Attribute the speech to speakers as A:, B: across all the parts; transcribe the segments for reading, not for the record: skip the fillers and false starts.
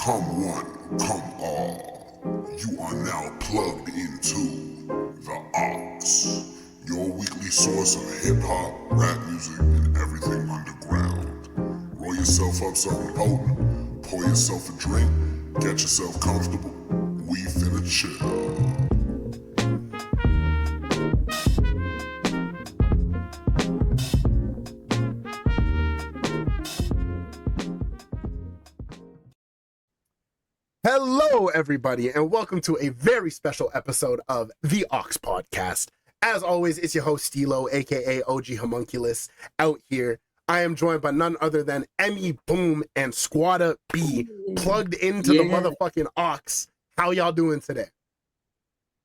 A: Come one, come all. You are now plugged into the Ox, your weekly source of hip-hop, rap music, and everything underground. Roll yourself up something potent, pour yourself a drink, get yourself comfortable. We finna chill.
B: Hello, everybody, and welcome to a very special episode of the Ox Podcast. As always, it's your host, Stilo, aka OG Homunculus, out here. I am joined by none other than EmmyBOOM and Squadda B, plugged into the motherfucking Ox. How y'all doing today?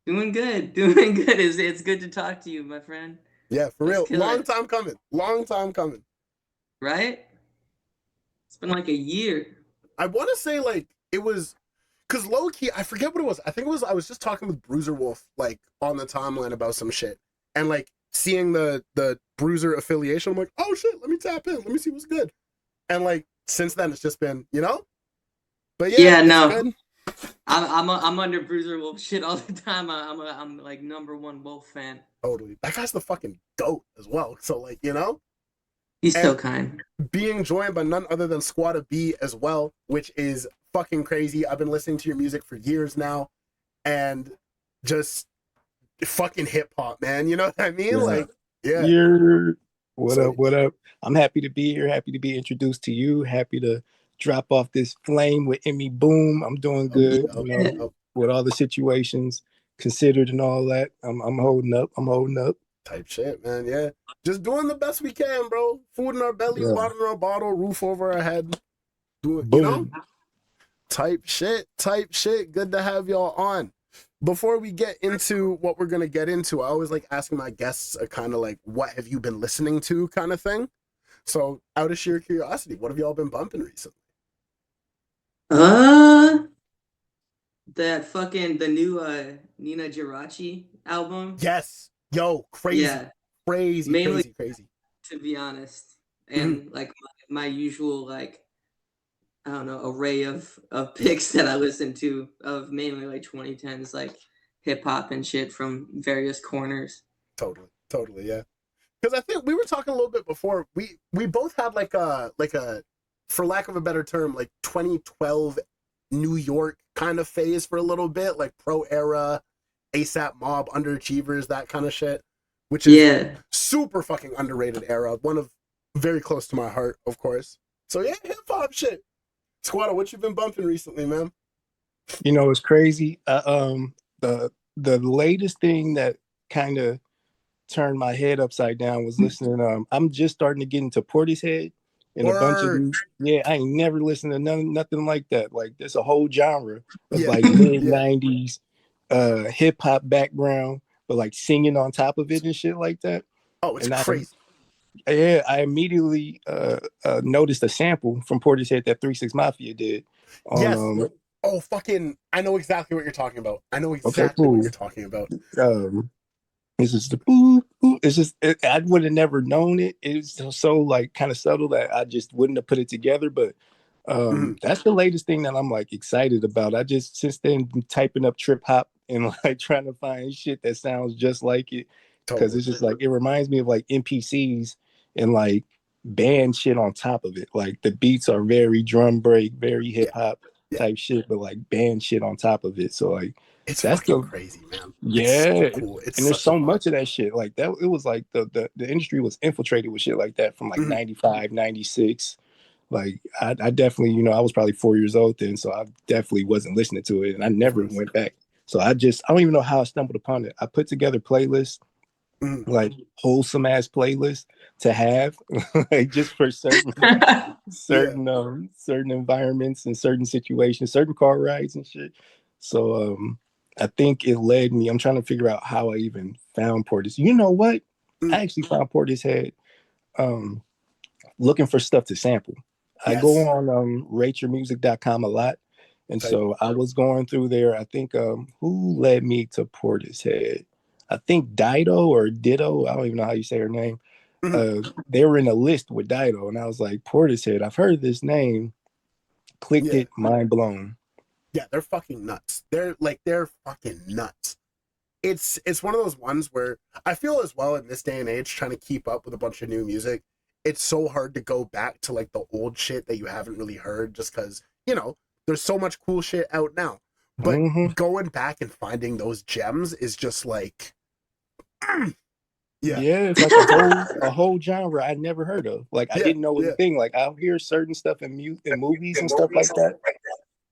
C: Doing good, doing good. It's good to talk to you, my friend.
B: Yeah, for real. Long time coming.
C: Right? It's been like a year.
B: I want to say, like, it was... Because low-key, I forget what it was. I think it was, I was just talking with Bruiser Wolf, like, on the timeline about some shit. And, like, seeing the Bruiser affiliation, I'm like, oh, shit, let me tap in. Let me see what's good. And, like, since then, it's just been, you know? But, yeah no. Good.
C: I'm under Bruiser Wolf shit all the time. I'm like, #1 Wolf fan.
B: Totally. That guy's the fucking GOAT as well. So, like, you know?
C: He's so kind.
B: Being joined by none other than Squadda B as well, which is fucking crazy. I've been listening to your music for years now, and just fucking hip hop, man. You know what I mean?
D: Yeah. What up? I'm happy to be here. Happy to be introduced to you. Happy to drop off this flame with EmmyBOOM. I'm doing good. With all the situations considered and all that. I'm holding up.
B: Type shit, man. Yeah. Just doing the best we can, bro. Food in our belly, water in our bottle, roof over our head. Do it, you know? Type shit. Good to have y'all on. Before we get into what we're going to get into, I always like asking my guests a kind of like, what have you been listening to kind of thing. So out of sheer curiosity, what have y'all been bumping recently?
C: The new Nina Geraci album.
B: Yes. Yo, crazy. Yeah. Crazy.
C: To be honest. And like my usual, like, I don't know, array of picks that I listen to of mainly like 2010s, like hip hop and shit from various corners.
B: Totally, yeah. Because I think we were talking a little bit before. We both had like a for lack of a better term, like 2012 New York kind of phase for a little bit, like pro era, ASAP Mob, Underachievers, that kind of shit. Which is super fucking underrated era. One of very close to my heart, of course. So yeah, hip hop shit. Squadda, what you been bumping recently, man?
D: You know, it's crazy. The latest thing that kind of turned my head upside down was listening. I'm just starting to get into Portishead and a bunch of these. Yeah, I ain't never listened to nothing like that. Like there's a whole genre of like mid '90s hip hop background, but like singing on top of it and shit like that.
B: Oh, it's crazy.
D: I immediately noticed a sample from Portishead that 3 6 Mafia did.
B: Fucking! I know exactly what you're talking about. What you're talking about.
D: It's just the boo. It's just I would have never known it. It's so like kind of subtle that I just wouldn't have put it together. But that's the latest thing that I'm like excited about. I just since then been typing up trip hop and like trying to find shit that sounds just like it. Because it's just like it reminds me of like NPCs and like band shit on top of it. Like the beats are very drum break, very hip hop type shit, but like band shit on top of it. So like
B: that's crazy, man.
D: Yeah, it's so cool. And there's so much of that shit. Like that, it was like the industry was infiltrated with shit like that from like 95, 96. Like I definitely, you know, I was probably 4 years old then, so I definitely wasn't listening to it, and I never went back. So I don't even know how I stumbled upon it. I put together playlists. Like wholesome ass playlist to have like just for certain environments and certain situations, certain car rides and shit. So I think it led me. I'm trying to figure out how I even found Portishead. You know what? I actually found Portishead looking for stuff to sample. I go on rateyourmusic.com a lot. And so I was going through there. I think who led me to Portishead? I think Dido or Ditto, I don't even know how you say her name. They were in a list with Dido, and I was like, Portishead, I've heard this name. Clicked
B: Yeah.
D: it, mind blown.
B: Yeah, they're fucking nuts. They're fucking nuts. It's one of those ones where I feel as well in this day and age trying to keep up with a bunch of new music. It's so hard to go back to like the old shit that you haven't really heard just because, you know, there's so much cool shit out now. But going back and finding those gems is just like
D: Yeah, it's like a whole genre I never heard of. Like I didn't know it was a thing. Like I'll hear certain stuff in movies and stuff like that.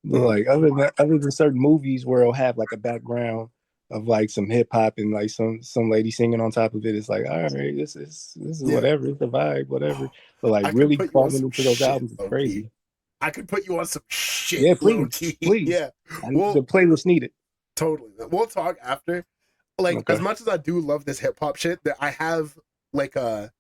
D: But like other than certain movies where it'll have like a background of like some hip hop and like some lady singing on top of it, it's like, all right, this is whatever, it's the vibe, whatever. But like really falling into those albums is crazy.
B: I could put you on some shit.
D: Yeah, please.
B: Yeah,
D: The playlist needed.
B: Totally. We'll talk after. Like as much as I do love this hip hop shit, that I have like a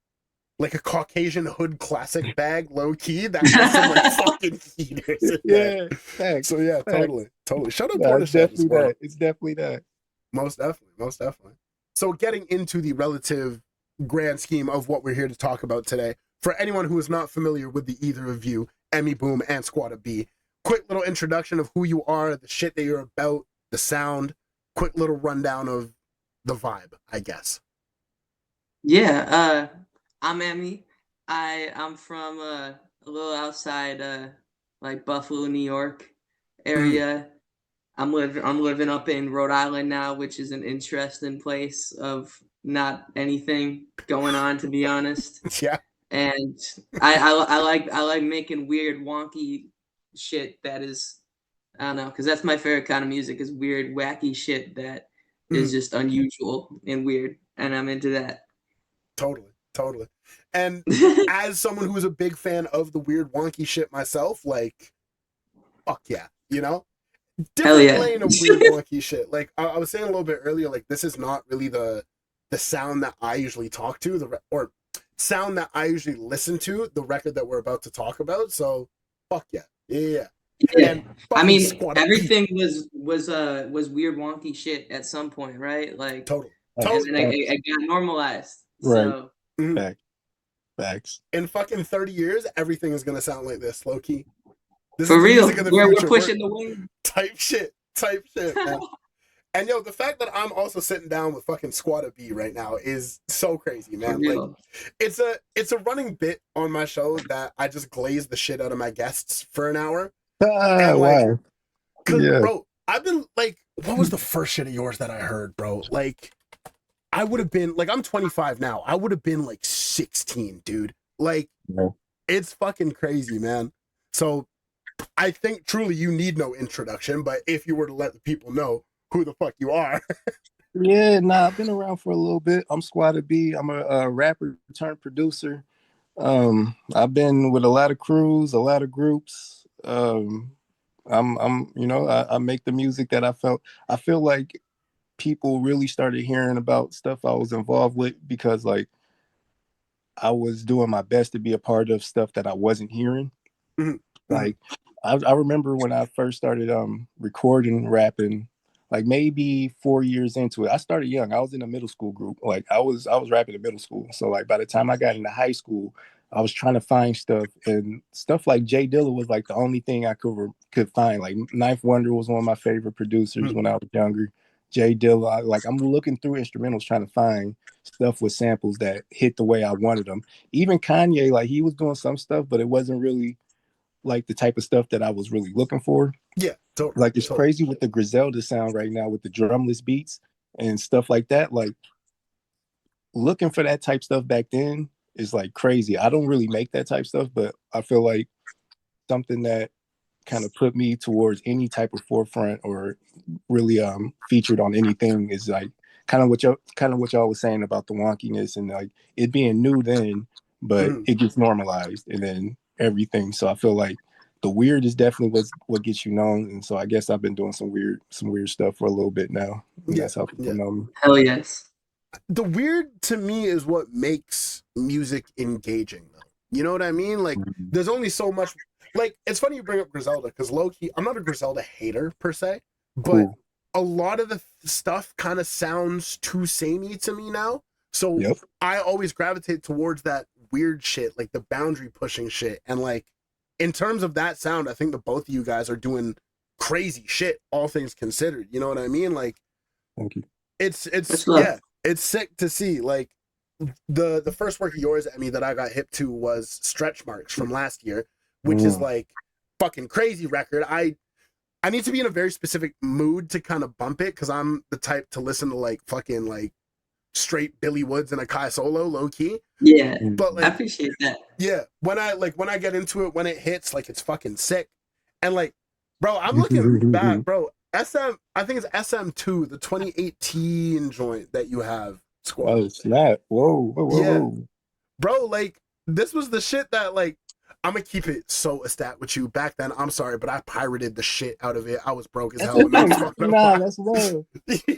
B: Caucasian hood classic bag, low key, that has some like fucking heaters in there.
D: Thanks.
B: So yeah,
D: Thanks.
B: totally. Shout out
D: It's definitely
B: as well.
D: that. It's definitely that.
B: Most definitely. So getting into the relative grand scheme of what we're here to talk about today, for anyone who is not familiar with the either of you, EmmyBOOM and Squadda B, quick little introduction of who you are, the shit that you're about, the sound, quick little rundown of the vibe, I guess.
C: Yeah, I'm Emmy. I'm from a little outside like Buffalo, New York area. I'm living up in Rhode Island now, which is an interesting place of not anything going on, to be honest.
B: Yeah.
C: And I like making weird, wonky shit that is, I don't know, because that's my favorite kind of music, is weird, wacky shit that is just unusual and weird, and I'm into that.
B: Totally. And as someone who is a big fan of the weird, wonky shit myself, like, fuck yeah, you know? Different lane of weird, wonky shit. Like I was saying a little bit earlier, like this is not really the sound that I usually talk to, or sound that I usually listen to, the record that we're about to talk about. So, fuck yeah. Yeah.
C: And I mean, everything was weird, wonky shit at some point, right? Like,
B: totally.
C: And it got normalized.
D: Right.
C: So,
D: Facts.
B: In fucking 30 years, everything is gonna sound like this, low key. This
C: for
B: is
C: real, we're
B: future.
C: pushing the wing.
B: Type shit, man. And yo, the fact that I'm also sitting down with fucking Squadda B right now is so crazy, man. Like, it's a running bit on my show that I just glaze the shit out of my guests for an hour. And like,
D: wow.
B: Bro, I've been like, what was the first shit of yours that I heard, bro? Like, I would have been like, I'm 25 now. I would have been like 16, dude. Like, It's fucking crazy, man. So I think truly you need no introduction, but if you were to let the people know who the fuck you are.
D: I've been around for a little bit. I'm Squadda B. I'm a rapper turned producer. I've been with a lot of crews, a lot of groups. I'm I make the music that I feel like people really started hearing about stuff I was involved with because like I was doing my best to be a part of stuff that I wasn't hearing. Like I remember when I first started recording rapping, like maybe 4 years into it. I started young. I was in a middle school group. Like I was rapping in middle school. So like by the time I got into high school, I was trying to find stuff, and stuff like Jay Dilla was like the only thing I could find. Like Ninth Wonder was one of my favorite producers when I was younger. Jay Dilla, like I'm looking through instrumentals trying to find stuff with samples that hit the way I wanted them. Even Kanye, like he was doing some stuff, but it wasn't really like the type of stuff that I was really looking for.
B: Yeah, totally.
D: Like it's crazy with the Griselda sound right now with the drumless beats and stuff like that. Like looking for that type stuff back then is like crazy. I don't really make that type stuff, but I feel like something that kind of put me towards any type of forefront or really featured on anything is like kind of what y'all was saying about the wonkiness and like it being new then, but it gets normalized and then everything. So I feel like the weird is definitely what gets you known. And so I guess I've been doing some weird stuff for a little bit now. That's how people know me.
C: Hell yes.
B: The weird to me is what makes music engaging though. You know what I mean? Like there's only so much. Like it's funny you bring up Griselda because low-key I'm not a Griselda hater per se, but a lot of the stuff kind of sounds too samey to me now. So I always gravitate towards that weird shit, like the boundary pushing shit. And like in terms of that sound, I think the both of you guys are doing crazy shit, all things considered. You know what I mean? Like,
D: Thank you.
B: it's
C: love.
B: yeah, it's sick to see. Like, the first work of yours, Emmy, that I got hip to was Stretch Marks from last year, which is like fucking crazy record. I need to be in a very specific mood to kind of bump it, because I'm the type to listen to like fucking like straight Billy Woods and a Kai Solo, low key.
C: Yeah,
B: But
C: I
B: like,
C: appreciate that.
B: yeah, when I get into it, when it hits, like, it's fucking sick. And like, bro, I'm looking back, bro. I think it's SM2, the 2018 joint that you have, Squad.
D: Oh snap! Whoa!
B: Yeah. Bro, like, this was the shit that, like, I'm gonna keep it so a stat with you. Back then, I'm sorry, but I pirated the shit out of it. I was broke as hell.
D: That's love.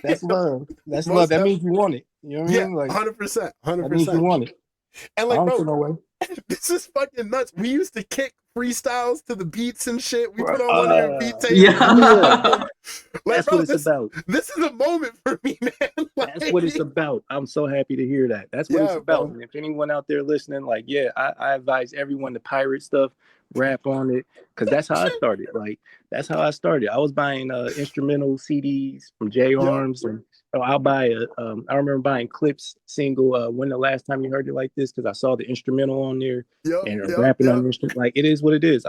D: That's love. That's love. That means you want it. You know what I mean? Like
B: 100%,
D: that means you want it.
B: And like, bro,
D: no way.
B: this is fucking nuts. We used to kick freestyles to the beats and shit. We put on one of your beat tapes.
C: Yeah.
B: Like,
D: That's
B: bro,
D: what it's about.
B: This is a moment for me, man. Like,
D: That's what it's about. I'm so happy to hear that. That's what it's about.
B: Bro.
D: And if anyone out there listening, like, yeah, I advise everyone to pirate stuff, rap on it, because that's how I started. Like, that's how I started. I was buying instrumental CDs from J Arms, and I'll buy I remember buying Clips single. When the last time you heard it like this? Because I saw the instrumental on there and rapping on the instrument. Like, it is what it is.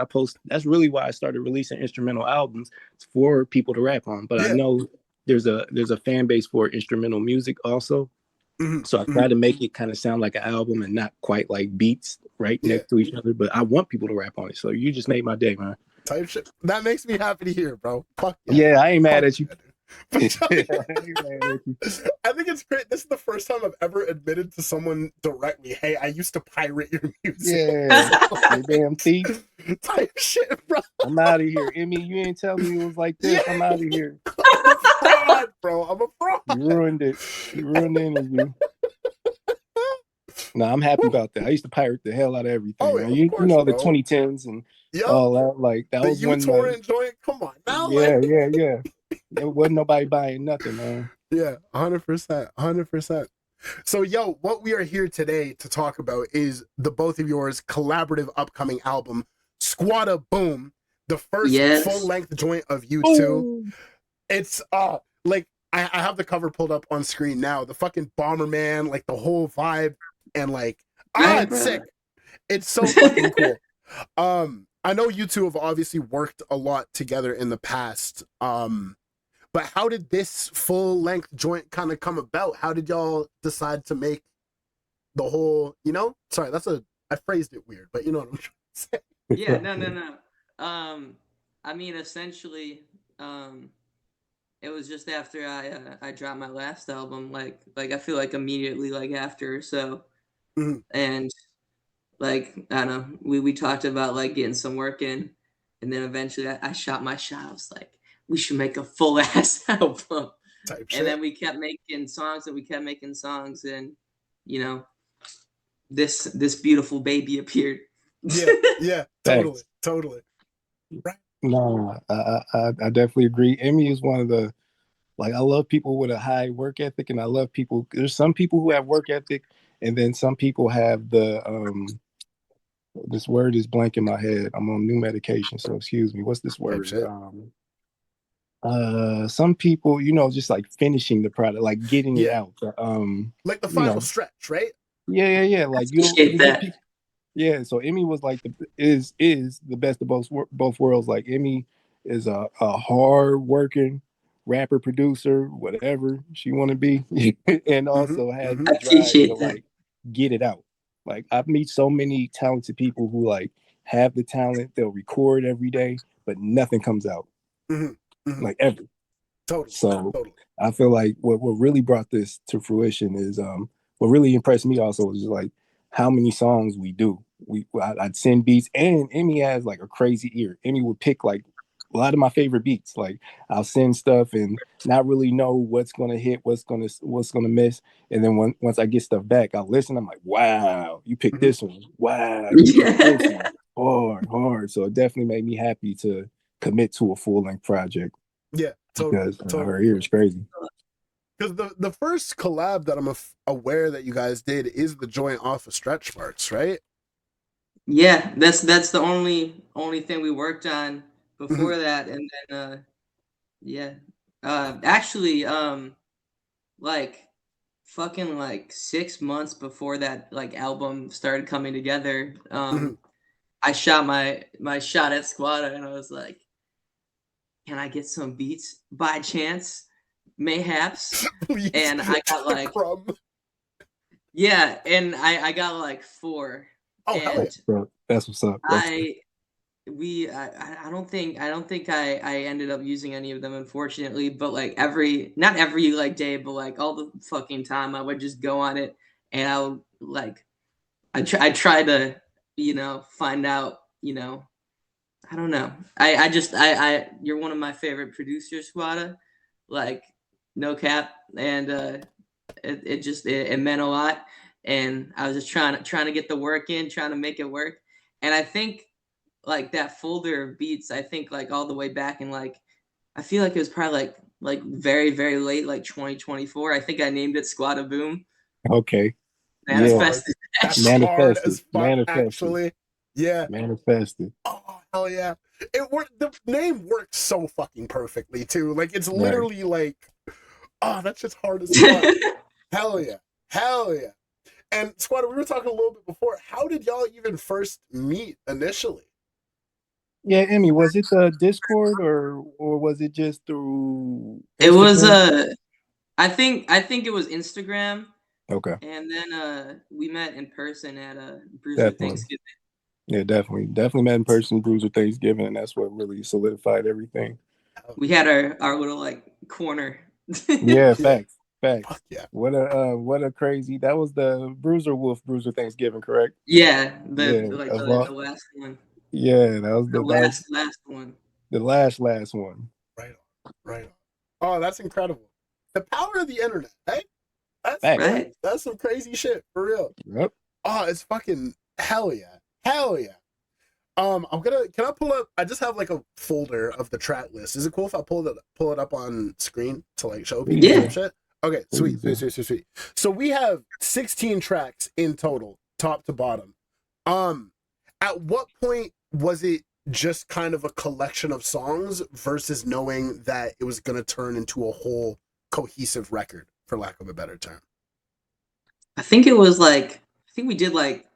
D: That's really why I started releasing instrumental albums. It's for people to rap on. But I know there's a fan base for instrumental music also. So I try to make it kind of sound like an album and not quite like beats next to each other. But I want people to rap on it. So you just made my day, man.
B: Type shit. That makes me happy to hear, bro. Fuck
D: yeah. I ain't mad at you.
B: I think it's great. This is the first time I've ever admitted to someone directly, hey, I used to pirate your music.
D: Yeah. You damn thief.
B: Type shit, bro.
D: I'm out of here. Emmy, you ain't tell me it was like this. I'm out of here.
B: I'm a fraud, bro. I'm a fraud.
D: You ruined it. You ruined the interview. No, I'm happy about that. I used to pirate the hell out of everything.
B: Oh,
D: man.
B: of
D: You
B: course,
D: know,
B: bro.
D: the 2010s and all that. Like, that
B: the
D: was when
B: uTorrent joint. Come on now.
D: Yeah. There wasn't nobody buying nothing, man.
B: Yeah, 100%. So, yo, what we are here today to talk about is the both of yours collaborative upcoming album, Squadda BOOM, the first full-length joint of you two. It's like, I have the cover pulled up on screen now. The fucking Bomberman, like the whole vibe, and like, it's sick. It's so fucking cool. I know you two have obviously worked a lot together in the past. But how did this full-length joint kind of come about? How did y'all decide to make the whole, sorry, I phrased it weird, but you know what I'm trying to say.
C: Yeah, no. I mean, essentially, it was just after I dropped my last album, like I feel like immediately like after, so, and like, I don't know, we talked about like getting some work in, and then eventually I shot my shot. I was like, we should make a full ass album. And then we kept making songs and this beautiful baby appeared.
B: Yeah, totally. Right.
D: No, I definitely agree. Emmy is one of the, like, I love people with a high work ethic, and I love people. There's some people who have work ethic, and then some people have the this word is blank in my head. I'm on new medication, so excuse me. What's this word? Some people, just like finishing the product, like getting it out.
B: Like the final stretch, right?
D: Yeah. Like yeah. So Emmy was like is the best of both worlds. Like, Emmy is a hard working rapper, producer, whatever she want to be, and also has the drive to like get it out. Like, I've met so many talented people who like have the talent, they'll record every day, but nothing comes out. Like, ever. Totally. I feel like what really brought this to fruition is what really impressed me also is like how many songs we do. I'd send beats, and Emmy has like a crazy ear. Emmy would pick like a lot of my favorite beats. Like, I'll send stuff and not really know what's gonna hit, what's gonna miss. And then once I get stuff back, I'll listen. I'm like, wow, you picked this one. Wow, you picked this one. Hard. So it definitely made me happy to commit to a full-length project.
B: Yeah, totally.
D: Because her ear is crazy.
B: Because the first collab that I'm aware that you guys did is the joint off of Stretch Marks, right?
C: Yeah, that's the only thing we worked on before
B: Mhm.
C: that, and then yeah, actually like fucking like 6 months before that like album started coming together,
B: Mhm.
C: I shot my shot at Squadda, and I was like, can I get some beats by chance, mayhaps?
B: Please,
C: And I got
B: just a
C: like,
B: crumb.
C: yeah, and I got like four,
B: Oh hell yeah.
C: and
D: Bro, that's what's up.
C: I I don't think I ended up using any of them, unfortunately, but like not every like day, but like all the fucking time I would just go on it, and I would like I try to find out, I don't know. I just you're one of my favorite producers, Squadda. Like, no cap. And it meant a lot. And I was just trying to get the work in, trying to make it work. And I think like that folder of beats, I think like all the way back in like I feel like it was probably like very, very late, like 2024. I think I named it Squadda Boom.
D: Okay.
B: That's
D: Yeah.
B: hard.
C: Manifested that
B: That's
C: shit.
B: hard
D: Manifested.
B: as fuck,
D: Manifested.
B: actually. Yeah.
D: Manifested.
B: Oh hell yeah. It worked. The name works so fucking perfectly too. Like it's
D: Right.
B: literally like, oh, that's just hard as fuck. Hell yeah. Hell yeah. And Squadda, we were talking a little bit before. How did y'all even first meet initially?
D: Yeah, Emmy, was it the Discord or was it just through
C: It was
D: Instagram?
C: I think it was Instagram,
D: Okay,
C: and then we met in person at Bruiser
D: definitely.
C: Thanksgiving.
D: Yeah, definitely met in person, Bruiser Thanksgiving, and that's what really solidified everything.
C: We had our little like corner.
D: Yeah,
B: Yeah.
D: facts, facts.
B: Fuck yeah.
D: What a crazy. That was the Bruiser Wolf Bruiser Thanksgiving, correct?
C: Yeah,
D: Yeah,
C: like
D: of all,
C: the last one.
D: yeah, that was
C: The
D: that was
C: last one.
D: the last one.
B: Right on. Right on. Oh, that's incredible. The power of the internet, hey?
D: Facts.
C: Right.
B: That's some crazy shit, for real.
D: Yep.
B: Oh, it's fucking hell yeah. Hell yeah. Can I pull up, I just have like a folder of the track list. Is it cool if I pull it up on screen to like show people
D: Please
B: some
C: Yeah.
D: do.
B: shit? Okay,
D: Please
B: sweet,
D: do.
B: sweet, sweet, sweet. So we have 16 tracks in total, top to bottom. At what point was it just kind of a collection of songs versus knowing that it was gonna turn into a whole cohesive record, for lack of a better term?
C: I think it was like I think we did like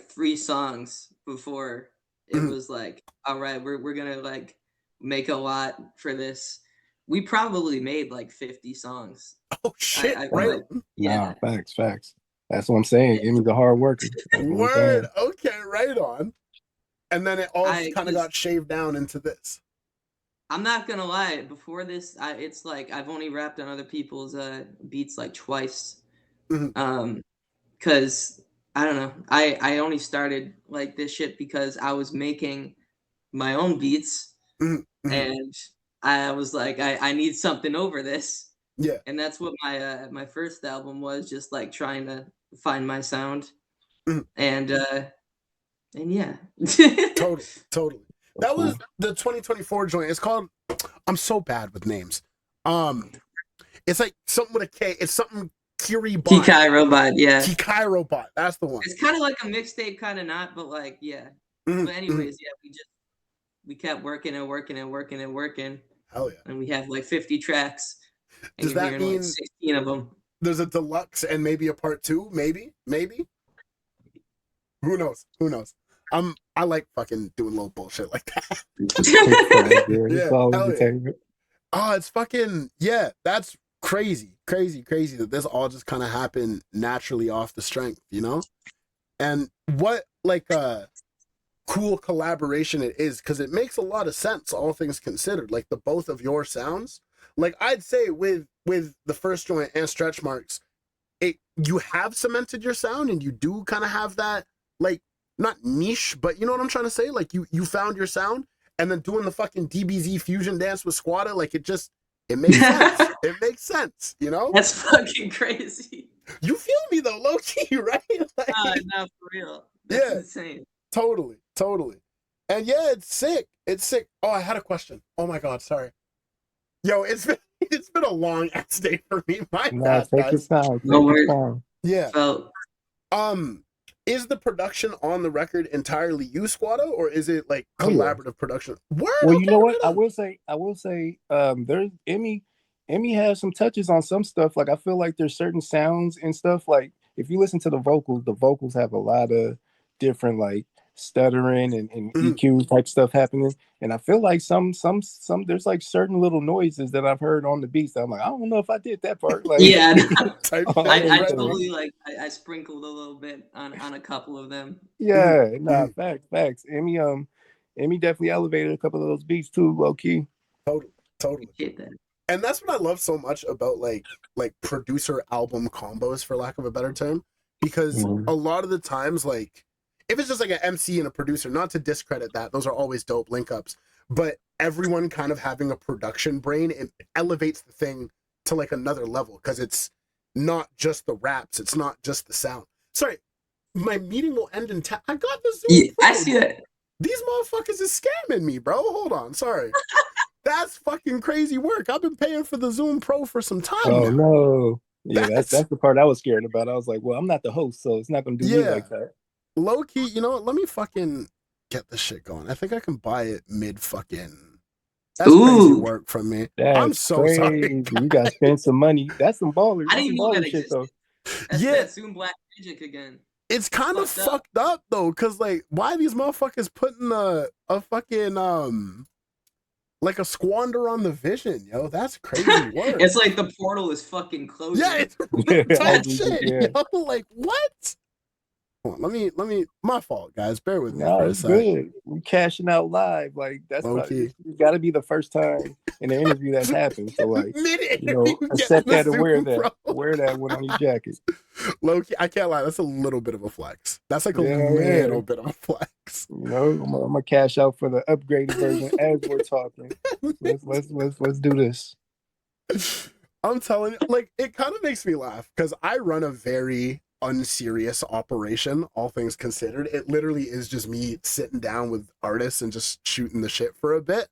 C: 3 songs before it
B: Mhm.
C: was like, all right, we're gonna like make a lot for this. We probably made like 50 songs.
B: Oh shit,
C: I
B: right
C: like,
B: on.
D: Nah,
C: yeah.
D: facts. That's what I'm saying.
C: Yeah.
D: Emmy's a hard worker. That's what I'm
B: Word.
D: saying.
B: Okay, right on. And then it all
C: I
B: kind of
C: because
B: got shaved down into this.
C: I'm not gonna lie. Before this, it's like I've only rapped on other people's beats like twice.
B: Mhm.
C: Because I don't know. I only started like this shit because I was making my own beats,
B: Mhm. Mhm.
C: and I was like, I need something over this,
B: Yeah,
C: and that's what my first album was, just like trying to find my sound,
B: Mhm.
C: and yeah.
B: totally, totally.
D: So
B: That
D: cool.
B: was the 2024 joint. It's called. I'm so bad with names. Um, it's like something with a K. It's something Kiribot.
C: Kikai Robot, yeah.
B: Kikai Robot. That's the one.
C: It's kind of like a mixtape, kind of not, but like yeah.
B: Mhm.
C: But
B: Mhm.
C: anyways, yeah, we kept working and working and working and working,
B: Hell yeah.
C: and we have like 50 tracks, and
B: Does
C: you're
B: that
C: hearing like
B: mean
C: 16 of them.
B: there's a deluxe and maybe a part two? Maybe. Maybe. Who knows? Who knows? I like fucking doing little bullshit like that.
D: It's all good. It's
B: Yeah.
D: all
B: Hell yeah.
D: entertainment.
B: Oh, it's fucking yeah. That's crazy, crazy, crazy that this all just kind of happened naturally off the strength, you know. And what like cool collaboration it is because it makes a lot of sense, all things considered. Like the both of your sounds. Like I'd say with the first joint and stretch marks, it you have cemented your sound and you do kind of have that like not niche, but you know what I'm trying to say. Like you found your sound and then doing the fucking DBZ fusion dance with Squadda, like it makes sense. It makes sense, you know?
C: That's fucking crazy.
B: You feel me though, low key, right? Like,
C: No, for real. That's
B: yeah,
C: insane.
B: totally, totally. And yeah, it's sick. It's sick. Oh, I had a question. Oh my god, sorry. Yo, it's been a long ass day for me. My
D: Nah,
B: bad,
D: take your
B: guys.
D: time.
C: No
D: Take your
C: word.
D: time.
B: Yeah.
C: Felt
B: Um, Is the production on the record entirely you, Squadda, or is it like
D: Oh, yeah.
B: collaborative production? Word,
D: Well,
B: okay,
D: you know what?
B: right
D: I
B: on.
D: will say, there's Emmy has some touches on some stuff. Like I feel like there's certain sounds and stuff. Like if you listen to the vocals have a lot of different like stuttering and EQ type stuff happening. And I feel like some there's like certain little noises that I've heard on the beats that I'm like, I don't know if I did that part. Like
C: Yeah,
B: Type
D: Oh,
B: thing,
C: I
B: right on.
C: totally like I sprinkled a little bit on a couple of them.
D: yeah, nah, facts. Emmy definitely elevated a couple of those beats too, low key.
B: Totally.
C: Hit that.
B: And that's what I love so much about like producer album combos, for lack of a better term, because a lot of the times, like if it's just like an MC and a producer, not to discredit that, those are always dope link ups, but everyone kind of having a production brain, it elevates the thing to like another level, because it's not just the raps, it's not just the sound. Sorry, my meeting will end in I got the Zoom.
C: Yeah, I see that.
B: These motherfuckers is scamming me, bro. Hold on, sorry. That's fucking crazy work. I've been paying for the Zoom Pro for some time
D: Oh
B: now.
D: no. Yeah, that's the part I was scared about. I was like, well, I'm not the host, so it's not gonna do me like that.
B: Low key, you know what? Let me fucking get this shit going. I think I can buy it mid fucking. That's crazy work from me. I'm so sorry.
D: You gotta spend some money. That's some ballers.
C: I didn't even know that
D: shit,
C: existed. That's that Zoom Black Magic again.
B: It's kind of fucked up though, cause like, why these motherfuckers putting a fucking like a squander on the vision, yo? That's crazy work.
C: It's like the portal is fucking closing.
B: Yeah, it's that shit. Yo, like what? Hold on, let me. My fault, guys. Bear with me for a second.
D: Good. We cashing out live. Like that's it's got to be the first time in an interview that's happened. So like, accept that and wear that. Wear that one on your jacket.
B: Low key, I can't lie. That's a little bit of a flex. That's like a little bit of a flex.
D: You know, I'm gonna cash out for the upgraded version as we're talking. Let's do this.
B: I'm telling you, like, it kind of makes me laugh because I run a very unserious operation, all things considered. It literally is just me sitting down with artists and just shooting the shit for a bit.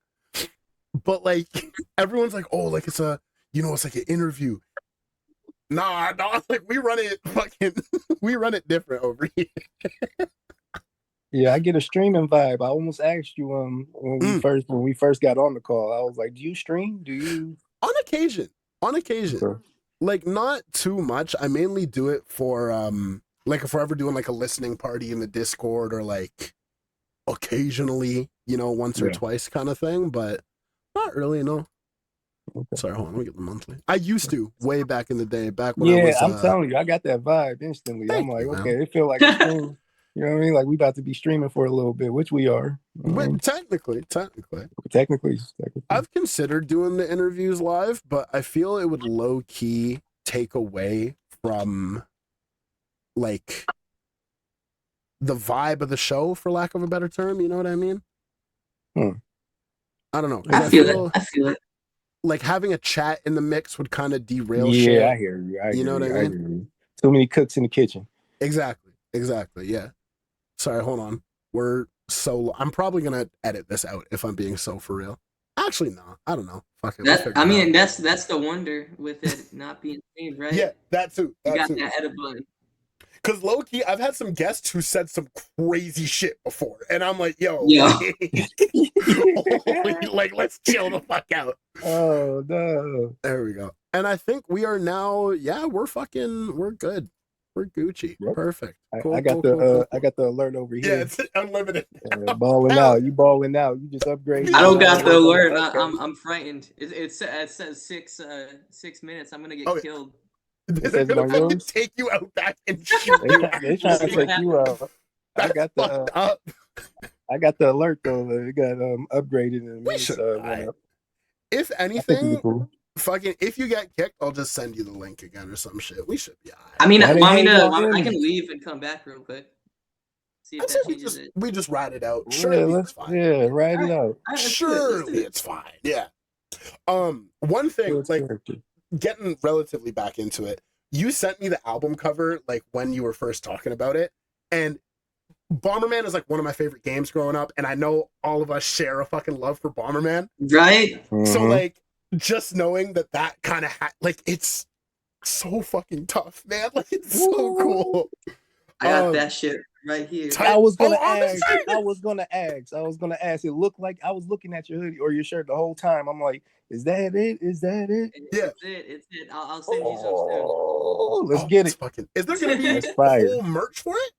B: But like, everyone's like, oh, like it's a, it's like an interview. Nah, like we run it different over here.
D: Yeah, I get a streaming vibe. I almost asked you when we first got on the call. I was like, do you stream? Do you?
B: On occasion. Okay. Like not too much. I mainly do it for like if we're ever doing like a listening party in the Discord, or like occasionally, once or twice kind of thing, but not really, no. Okay. Sorry, hold on, let me get the monthly. I used to way back in the day, back when I was
D: I'm telling you, I got that vibe instantly. I'm like, okay, it feel like a stream. You know what I mean? Like we about to be streaming for a little bit, which we are.
B: Technically. I've considered doing the interviews live, but I feel it would low key take away from like the vibe of the show, for lack of a better term. You know what I mean? I don't know.
C: I feel it.
B: Like having a chat in the mix would kind of derail shit.
D: Yeah, I hear you. You know what I mean? Too many cooks in the kitchen.
B: Exactly. Yeah. Sorry, hold on. I'm probably gonna edit this out if I'm being so for real. Actually, no, I don't know. Fuck it.
C: That's the wonder with it not being streamed, right?
B: Yeah, that too.
C: You got that edit button.
B: Because low key, I've had some guests who said some crazy shit before, and I'm like, yo. Like, let's chill the fuck out.
D: Oh no.
B: There we go. And I think we are now. Yeah, we're good. We're Gucci. Yep. Perfect.
D: Cool, I got the alert over here.
B: Yeah, it's unlimited.
D: Balling out. You balling out. You just upgrade.
C: I don't got the alert. I'm frightened. It says 6 minutes. I'm gonna get killed.
B: They're gonna fucking take you out back and shoot you.
D: They're trying to take you out. I got the alert though. It got upgraded and
B: we should. If anything, cool. Fucking, if you get kicked, I'll just send you the link again or some shit. We should be.
C: I can leave and come back real quick. See if that changes it.
B: We just ride it out. Surely it's fine.
D: Yeah, ride it out.
B: Surely it's fine. Yeah. One thing, like getting relatively back into it, you sent me the album cover like when you were first talking about it, and Bomberman is like one of my favorite games growing up, and I know all of us share a fucking love for Bomberman,
C: right?
B: So like, just knowing that kind of like it's so fucking tough, man. Like it's so cool.
C: I got that shit right here.
D: I was gonna
B: on the
D: ask.
B: shirt.
D: I was gonna ask. It looked like I was looking at your hoodie or your shirt the whole time. I'm like, is that it? Is that it?
B: Yeah.
C: It's it. I'll send you some soon.
D: Oh, let's get
B: it's
D: it.
B: fucking. Is there gonna be
D: That's fire.
B: whole merch for it?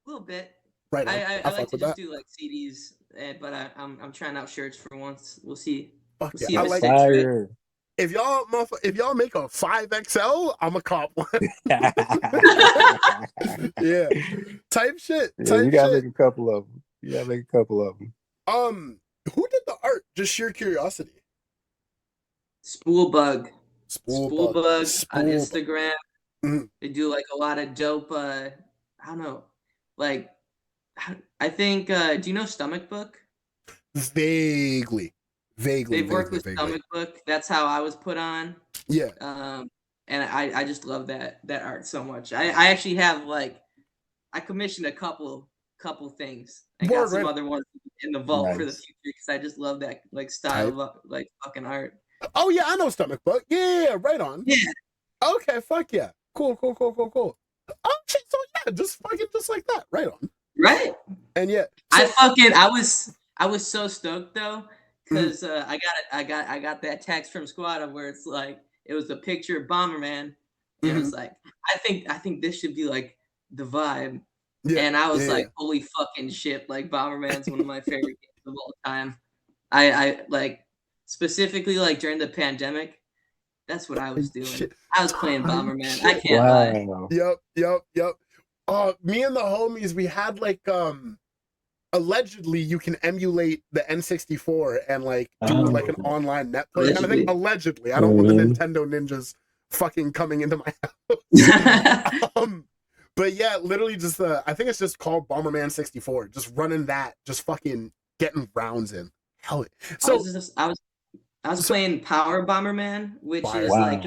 C: A little bit.
B: Right.
C: I
B: fuck
C: like to
B: with
C: just
B: that.
C: do like CDs, but I'm trying out shirts for once. We'll see.
B: Fuck
C: We'll
B: yeah.
C: see
B: I
C: if it
B: like
C: sticks, right?
D: Fire.
B: if y'all make a 5XL, I'm a cop one. Yeah. Type shit.
D: Yeah,
B: Type
D: you gotta
B: shit.
D: make a couple of them.
B: Who did the art? Just sheer curiosity.
C: Spoolbug.
B: Spoolbug.
C: Spoolbug on
B: Spoolbug.
C: Instagram.
B: Mhm.
C: They do like a lot of dope. I don't know. Like, I think. Do you know Stomach Book?
B: Vaguely.
C: They've worked with Stomach Book. That's how I was put on.
B: Yeah.
C: And I just love that art so much. I actually have like, I commissioned a couple things and got some other ones in the vault for the future because I just love that like style of like fucking art.
B: Oh yeah, I know Stomach Book. Yeah, right on.
C: Yeah.
B: Okay, fuck yeah. Cool. Oh shit, so yeah, just like that. Right on.
C: Right.
B: And yeah.
C: So, I was so stoked though, because I got that text from Squadda where it's like it was a picture of Bomberman, and it's like I think this should be like the vibe. Yeah, and I was like, holy fucking shit, like Bomberman's one of my favorite games of all time. I like specifically like during the pandemic, that's what I was doing. Shit. I was playing Bomberman. I can't lie.
B: Yep. Me and the homies, we had like allegedly you can emulate the N64 and like do like an online net play kind of thing. Allegedly. I don't want the Nintendo ninjas fucking coming into my house. But yeah, literally just I think it's just called Bomberman 64. Just running that, just fucking getting rounds in. Hell, so
C: I was playing Power Bomberman, which is like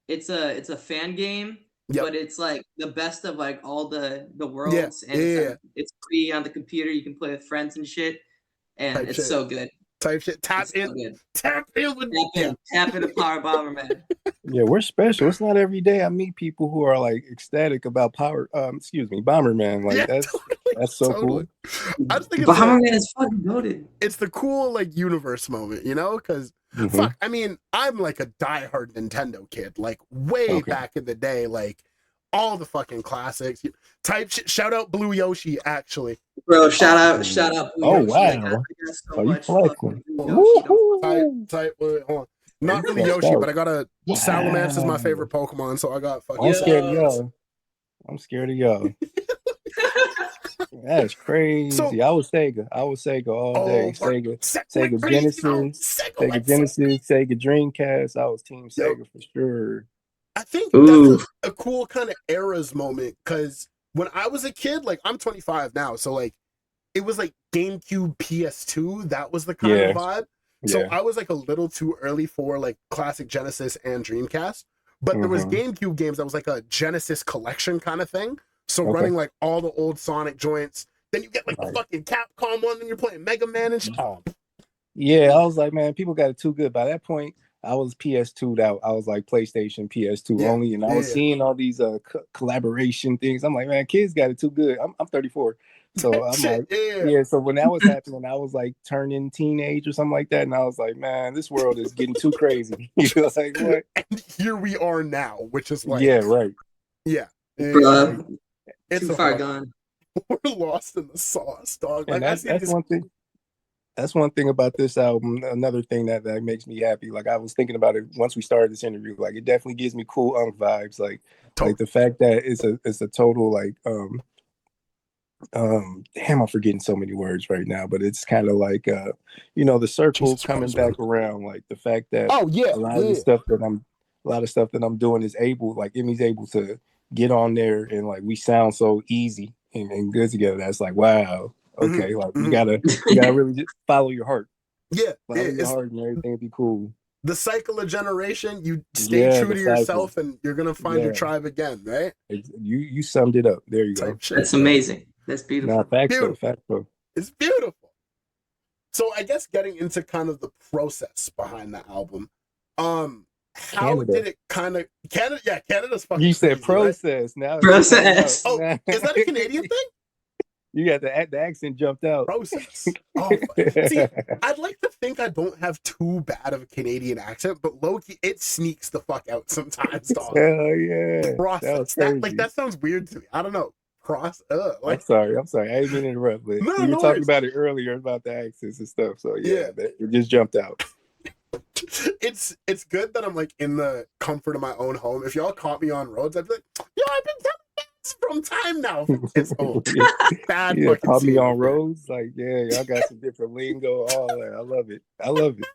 C: it's a fan game, but it's like the best of like all the worlds, and it's free on the computer. You can play with friends and shit, and it's so good.
B: Type shit. Tap in
C: to Power Bomberman.
D: Yeah, we're special. It's not every day I meet people who are like ecstatic about Bomberman. Like that's so cool.
B: I just think
C: Bomberman is fucking goated.
B: It's the cool like universe moment, you know? Because fuck, I mean, I'm like a diehard Nintendo kid, like way back in the day, like all the fucking classics. Type shit. Shout out Blue Yoshi, actually.
C: Bro, shout out Blue Yoshi.
D: Wow.
B: Type. Wait, hold on. Not really Yoshi, but I got a Salamence is my favorite Pokemon, so I got fucking.
D: I'm scared of y'all. That's crazy. So, I was Sega all day. Sega Genesis, Sega Dreamcast. I was Team Sega for sure.
B: I think that's a cool kind of eras moment, because when I was a kid, like I'm 25 now, so like it was like GameCube, PS2. That was the kind of vibe. So I was like a little too early for like classic Genesis and Dreamcast, but there was GameCube games that was like a Genesis collection kind of thing. So running like all the old Sonic joints, then you get like the fucking Capcom one, then you're playing Mega Man and shit.
D: Yeah, I was like, man, people got it too good. By that point, I was PS2 out. I was like PlayStation, PS2 only, and I was seeing all these collaboration things. I'm like, man, kids got it too good. I'm 34. So I'm like, so when that was happening, I was like turning teenage or something like that. And I was like, man, this world is getting too crazy. You know, like, what?
B: And here we are now, which is like,
C: it's too far gone.
B: We're lost in the sauce, dog.
D: Like, that's one thing. That's one thing about this album. Another thing that makes me happy. Like I was thinking about it once we started this interview. Like it definitely gives me cool vibes. Like the fact that it's a total like damn, I'm forgetting so many words right now, but it's kind of like the circle coming back around, like the fact that a lot of stuff that I'm doing is able, like Emmy's able to get on there and like we sound so easy and good together. That's like, wow, okay, like you gotta really just follow your heart. Follow your heart and everything will be cool.
B: The cycle of generation, you stay true to yourself and you're gonna find your tribe again, right?
D: You summed it up. There you go.
C: That's amazing. That's beautiful.
D: Factual.
B: It's beautiful. So I guess getting into kind of the process behind the album, how
D: Canada.
B: did it kind of Canada? Yeah, Canada's fucking.
D: You said
B: crazy, right?
D: process. Now
C: Process.
B: Oh, is that a Canadian thing?
D: You got the accent jumped out.
B: Process. Oh, see, I'd like to think I don't have too bad of a Canadian accent, but low-key, it sneaks the fuck out sometimes, dog.
D: Hell yeah.
B: Process. That sounds weird to me. I don't know.
D: I'm sorry. I didn't mean to interrupt, but
B: No,
D: we were
B: no
D: talking
B: worries.
D: about it earlier about the accents and stuff. So
B: Yeah.
D: it just jumped out.
B: It's good that I'm like in the comfort of my own home. If y'all caught me on roads, I'd be like, yo, I've been telling this from time now. It's bad
D: Yeah,
B: fucking
D: caught me
B: scene
D: on
B: right there.
D: roads. Like, yeah, y'all got some different lingo, all that. I love it. I love it.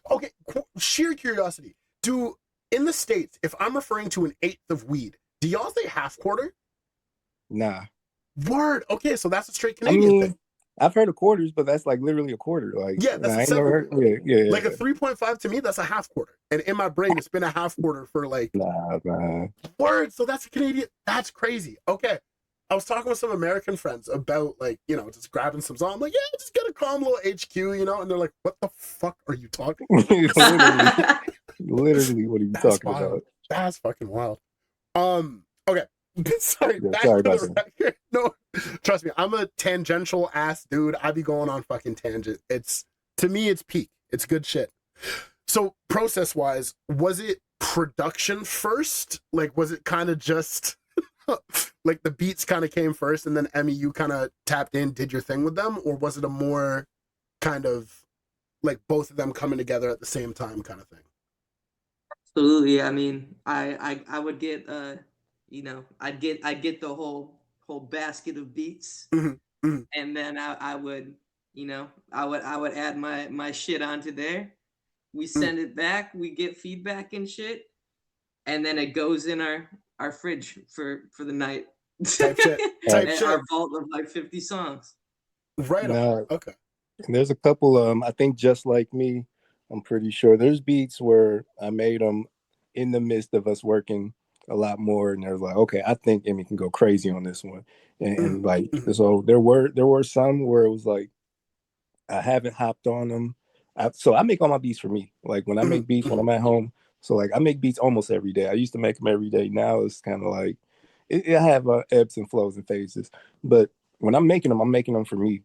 B: Okay, sheer curiosity. In the States, if I'm referring to an eighth of weed, do y'all say half quarter?
D: Nah.
B: Word. Okay, so that's a straight Canadian thing.
D: I've heard of quarters, but that's like literally a quarter. Like,
B: Yeah, that's
D: I
B: a
D: ain't never
B: seven.
D: heard. Yeah.
B: Like a 3.5 to me, that's a half quarter. And in my brain, it's been a half quarter for like.
D: Nah.
B: Word. So that's a Canadian. That's crazy. Okay. I was talking with some American friends about like, just grabbing some Zom. I'm like, yeah, just get a calm little HQ, And they're like, what the fuck are you talking about?
D: literally, what are you
B: That's
D: talking
B: wild.
D: about?
B: That's fucking wild. Okay. Sorry, back
D: sorry
B: to
D: about
B: the record. No, trust me, I'm a tangential ass dude. I be going on fucking tangent. To me, it's peak. It's good shit. So process wise, was it production first? Like, was it kind of just like the beats kind of came first and then Emmy, you kind of tapped in, did your thing with them? Or was it a more kind of like both of them coming together at the same time kind of thing?
C: Absolutely. I mean, I would get I'd get the whole basket of beats, and then I would I would add my shit onto there. We send it back, we get feedback and shit, and then it goes in our fridge for the night.
B: Type shit.
C: Our vault of like 50 songs.
B: Right on. Okay.
D: And there's a couple, I think Just Like Me, I'm pretty sure there's beats where I made them in the midst of us working a lot more, and they're like, okay, I think Emmy can go crazy on this one, and like so there were some where it was like I haven't hopped on them. So I make all my beats for me. Like when I make beats when I'm at home, so like I make beats almost every day. I used to make them every day. Now it's kind of like I have ebbs and flows and phases, but when I'm making them for me.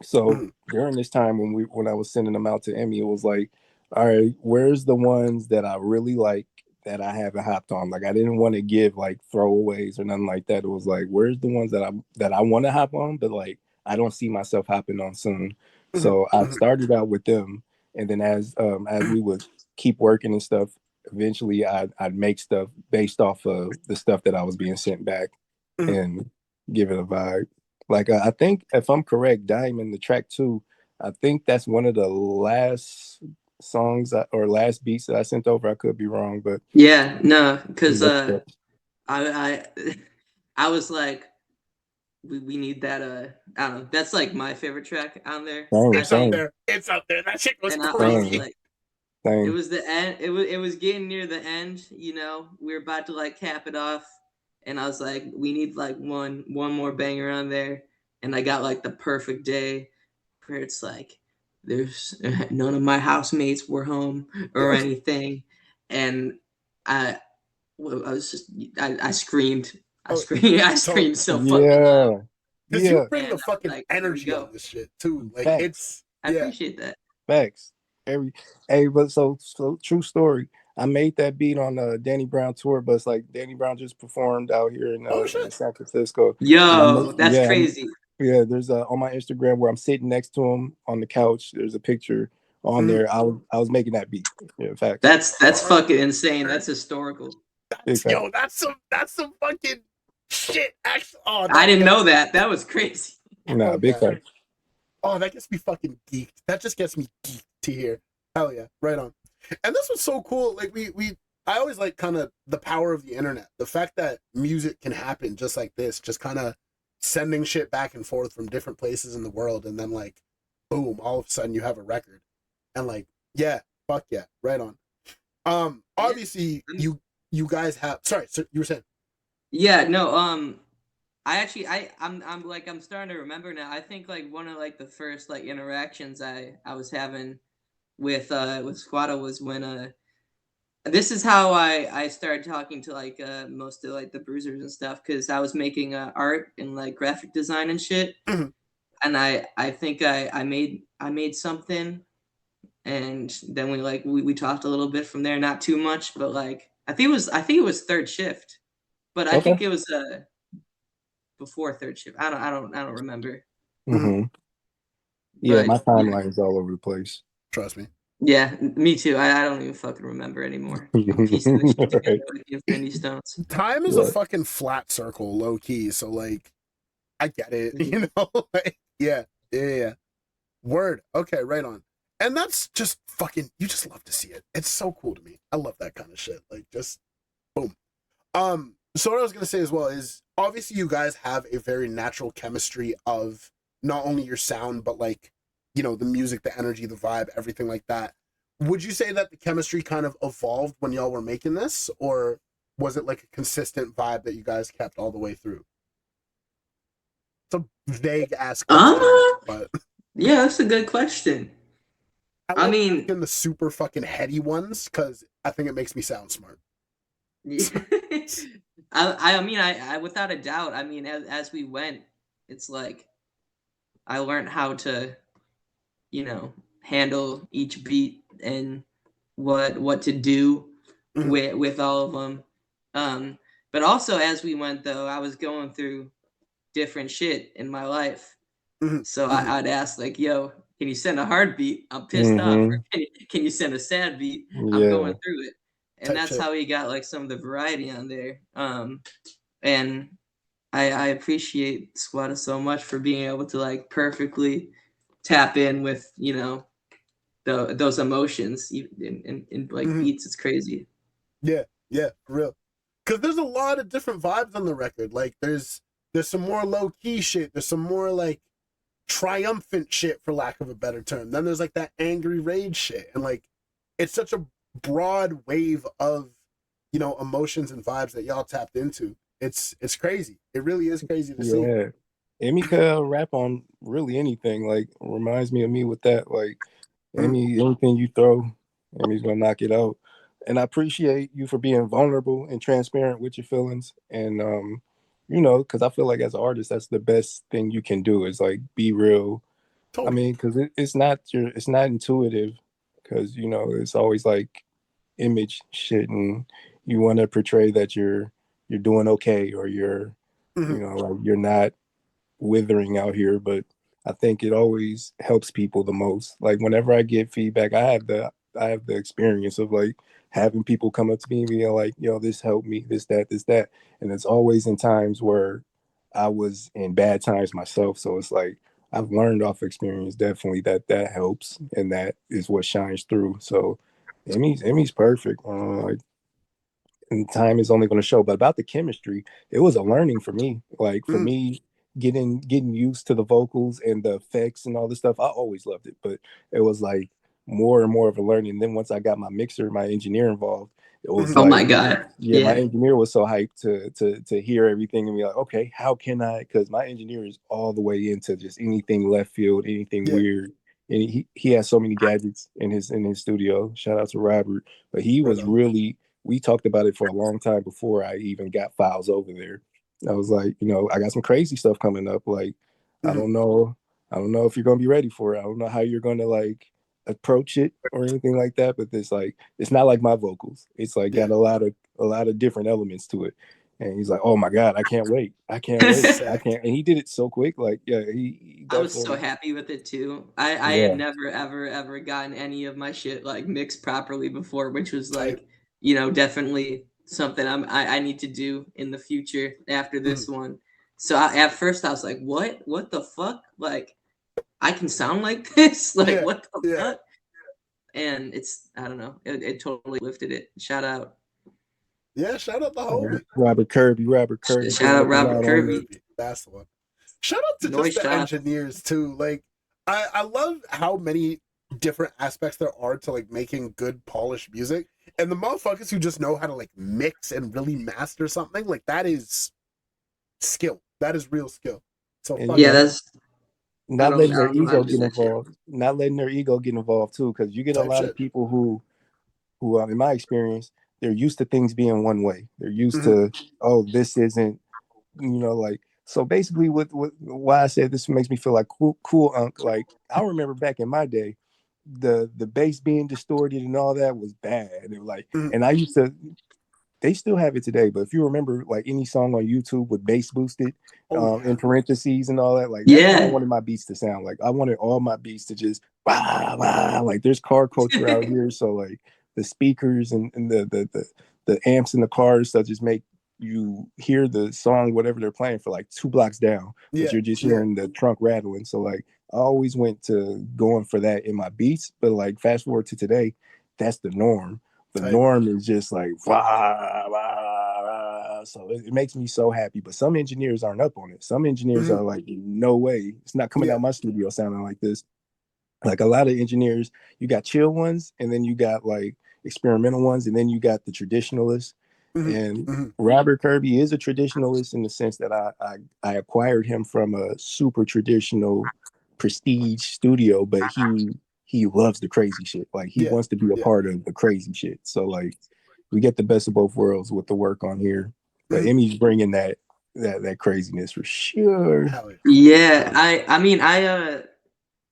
D: So during this time when I was sending them out to Emmy, it was like, all right, where's the ones that I really like that I haven't hopped on? Like I didn't want to give like throwaways or nothing like that. It was like, where's the ones that I want to hop on, but like I don't see myself hopping on soon. So I started out with them, and then as we would keep working and stuff, eventually I'd make stuff based off of the stuff that I was being sent back and give it a vibe. Like I think if I'm correct, Diamond, the track 2, I think that's one of the last songs or last beats that I sent over. I could be wrong, but
C: yeah, no, because I was like, we need that. I don't know. That's like my favorite track on there.
B: It's out there. It's out there. That shit was crazy.
C: Like, it was the end. It was getting near the end. We were about to like cap it off, and I was like, we need like one more banger on there. And I got like the perfect day where it's like, there's none of my housemates were home or anything, and I screamed. I screamed so fucking loud.
B: Because you bring the fucking like, energy on this shit too. Like
D: Facts.
C: I appreciate that.
D: Facts. But so true story. I made that beat on Danny Brown tour bus. Like Danny Brown just performed out here in San Francisco.
C: Yo, that's crazy.
D: There's on my Instagram where I'm sitting next to him on the couch. There's a picture on there. I was making that beat. Yeah, in fact.
C: That's fucking insane. That's historical.
B: That's some fucking shit. Actually,
C: I didn't know that. That was crazy.
D: Nah, big fact.
B: Oh, that gets me fucking geeked. That just gets me geeked to hear. Hell yeah, right on. And this was so cool. Like I always like kind of the power of the internet. The fact that music can happen just like this, just kind of sending shit back and forth from different places in the world, and then like, boom, all of a sudden you have a record, and like, yeah, fuck yeah, right on. Obviously you guys have. Sorry, so you were saying.
C: Yeah, no. I'm starting to remember now. I think like one of like the first like interactions I was having with Squadda was when this is how I started talking to like most of like the bruisers and stuff, because I was making art and like graphic design and shit,
B: Mhm.
C: and I think I made something, and then we talked a little bit from there, not too much, but like I think it was third shift, but I
D: Okay.
C: think it was before third shift. I don't remember,
D: Mm-hmm. Yeah, my
C: but yeah.
D: timeline is all over the place.
B: Trust me.
C: Yeah, me too. I don't even fucking remember anymore. I'm piecing this shit together
D: Right.
C: like the Infinity Stones.
B: Time is a
D: Right.
B: fucking flat circle, low key. So like, I get it.
C: Mhm.
B: You know, like, yeah. Word. Okay, right on. And that's just fucking. You just love to see it. It's so cool to me. I love that kind of shit. Like, just boom. So what I was gonna say as well is obviously you guys have a very natural chemistry of not only your sound but like, you know, the music, the energy, the vibe, everything like that. Would you say that the chemistry kind of evolved when y'all were making this, or was it like a consistent vibe that you guys kept all the way through? It's a vague ass question, but
C: Yeah, that's a good question.
B: I
C: I
B: like
C: mean,
B: asking the super fucking heady ones because I think it makes me sound smart.
C: I mean, I without a doubt. I mean, as we went, it's like I learned how to, you know, handle each beat and what to do
B: Mhm,
C: with all of them. But also as we went though, I was going through different shit in my life.
B: mhm,
C: So
B: mhm.
C: I'd ask like, "Yo, can you send a hard beat? I'm pissed off." Or
D: Mm-hmm.
C: can you send a sad beat? I'm
D: Yeah.
C: going through it. And
B: Type
C: that's
B: shit.
C: how we got like some of the variety on there. And I appreciate Squadda so much for being able to like perfectly tap in with, you know, those emotions in like
B: Mhm.
C: beats. It's crazy.
B: Yeah, for real. Because there's a lot of different vibes on the record. Like there's some more low key shit. There's some more like triumphant shit, for lack of a better term. Then there's like that angry rage shit, and like it's such a broad wave of, you know, emotions and vibes that y'all tapped into. It's crazy. It really is crazy to see.
D: Yeah. Emmy could rap on really anything. Like reminds me of me with that. Like
B: Mhm,
D: anything you throw, Emmy's gonna knock it out. And I appreciate you for being vulnerable and transparent with your feelings. And you know, because I feel like as an artist, that's the best thing you can do is like be real. I
B: totally.
D: mean, because it's not intuitive. Because you know, it's always like image shit, and you want to portray that you're doing okay or you're you
B: Mhm,
D: know like you're not withering out here, but I think it always helps people the most. Like whenever I get feedback, I have the experience of like having people come up to me and being like, yo, this helped me, this, that. And it's always in times where I was in bad times myself. So it's like I've learned off experience definitely that that helps and that is what shines through. So Emmy's perfect. And time is only going to show. But about the chemistry, it was a learning for me. Like for
B: mhm,
D: me, getting used to the vocals and the effects and all this stuff, I always loved it. But it was like more and more of a learning. And then once I got my mixer, my engineer involved, it was
B: mhm,
C: Oh my
D: like,
C: god.
D: yeah, my
C: Yeah.
D: engineer was so hyped to hear everything and be like, okay, how can I? Because my engineer is all the way into just anything left field, anything
B: yeah,
D: weird. And he has so many gadgets in his studio. Shout out to Robert. But he
B: right
D: was
B: on.
D: really we talked about it for a long time before I even got files over there. I was like, you know, I got some crazy stuff coming up. Like, I
B: Mhm,
D: don't know, I don't know if you're gonna be ready for it. I don't know how you're gonna like approach it or anything like that. But it's like it's not like my vocals. It's like
B: yeah,
D: got a lot of different elements to it. And he's like, oh my god, I can't wait. I can't wait. I
B: sick.
D: can't. And he did it so quick. Like, yeah, he
C: I was so
D: definitely,
C: happy with it too. I had
D: yeah.
C: never ever gotten any of my shit like mixed properly before, which was
B: Type.
C: like, you know, definitely something I need to do in the future after
B: Mhm,
C: this one. So at first I was like, what the fuck? Like I can sound like this? Like
B: yeah,
C: what the
B: yeah,
C: fuck? And it's I don't know, it totally lifted it. Shout out.
B: yeah. Shout out the homie.
D: Robert Kirby
C: Shout
D: putting
C: out
D: up a
C: Robert
D: lot on
C: Kirby.
D: me.
B: Kirby. That's the one. Shout out to just
C: Noise
B: the
C: shot.
B: engineers too. Like I love how many different aspects there are to like making good polished music. And the motherfuckers who just know how to like mix and really master something, like that is skill. That is real skill. So
D: And
B: fuck
D: you
C: Yeah,
B: yeah.
D: know,
C: that's
D: not letting
C: I
D: their
C: don't know how to
D: ego
C: do
D: get
C: that shit.
D: involved, not letting their ego get involved too, because you get a
B: Type
D: lot of
B: shit.
D: people who who, in my experience, they're used to things being one way. They're used
B: Mm-hmm.
D: to, oh, this isn't, like, so basically with why I said this makes me feel like cool Unc. Like, I remember back in my day, the bass being distorted and all that was bad. It was like,
B: Mm-hmm.
D: and I used to, they still have it today, but if you remember like any song on YouTube with bass boosted in parentheses and all that, like that's how I wanted my beats to sound. Like I wanted all my beats to just wah, wah. Like there's car culture out here, so like the speakers and the amps in the cars that just make you hear the song whatever they're playing for like 2 blocks down, but you're just hearing the trunk rattling. So like I always went to going for that in my beats, but like fast forward to today, that's the norm. The norm is just like wah, wah, wah. So it makes me so happy. But some engineers aren't up on it. Some engineers are like, no way, it's not coming out my studio sounding like this. Like a lot of engineers, you got chill ones, and then you got like experimental ones, and then you got the traditionalists. And Robert Kirby is a traditionalist in the sense that I acquired him from a super traditional prestige studio, but he loves the crazy shit. Like he wants to be a part of the crazy shit. So like we get the best of both worlds with the work on here. But Emmy's bringing that craziness for sure.
C: Yeah, I mean I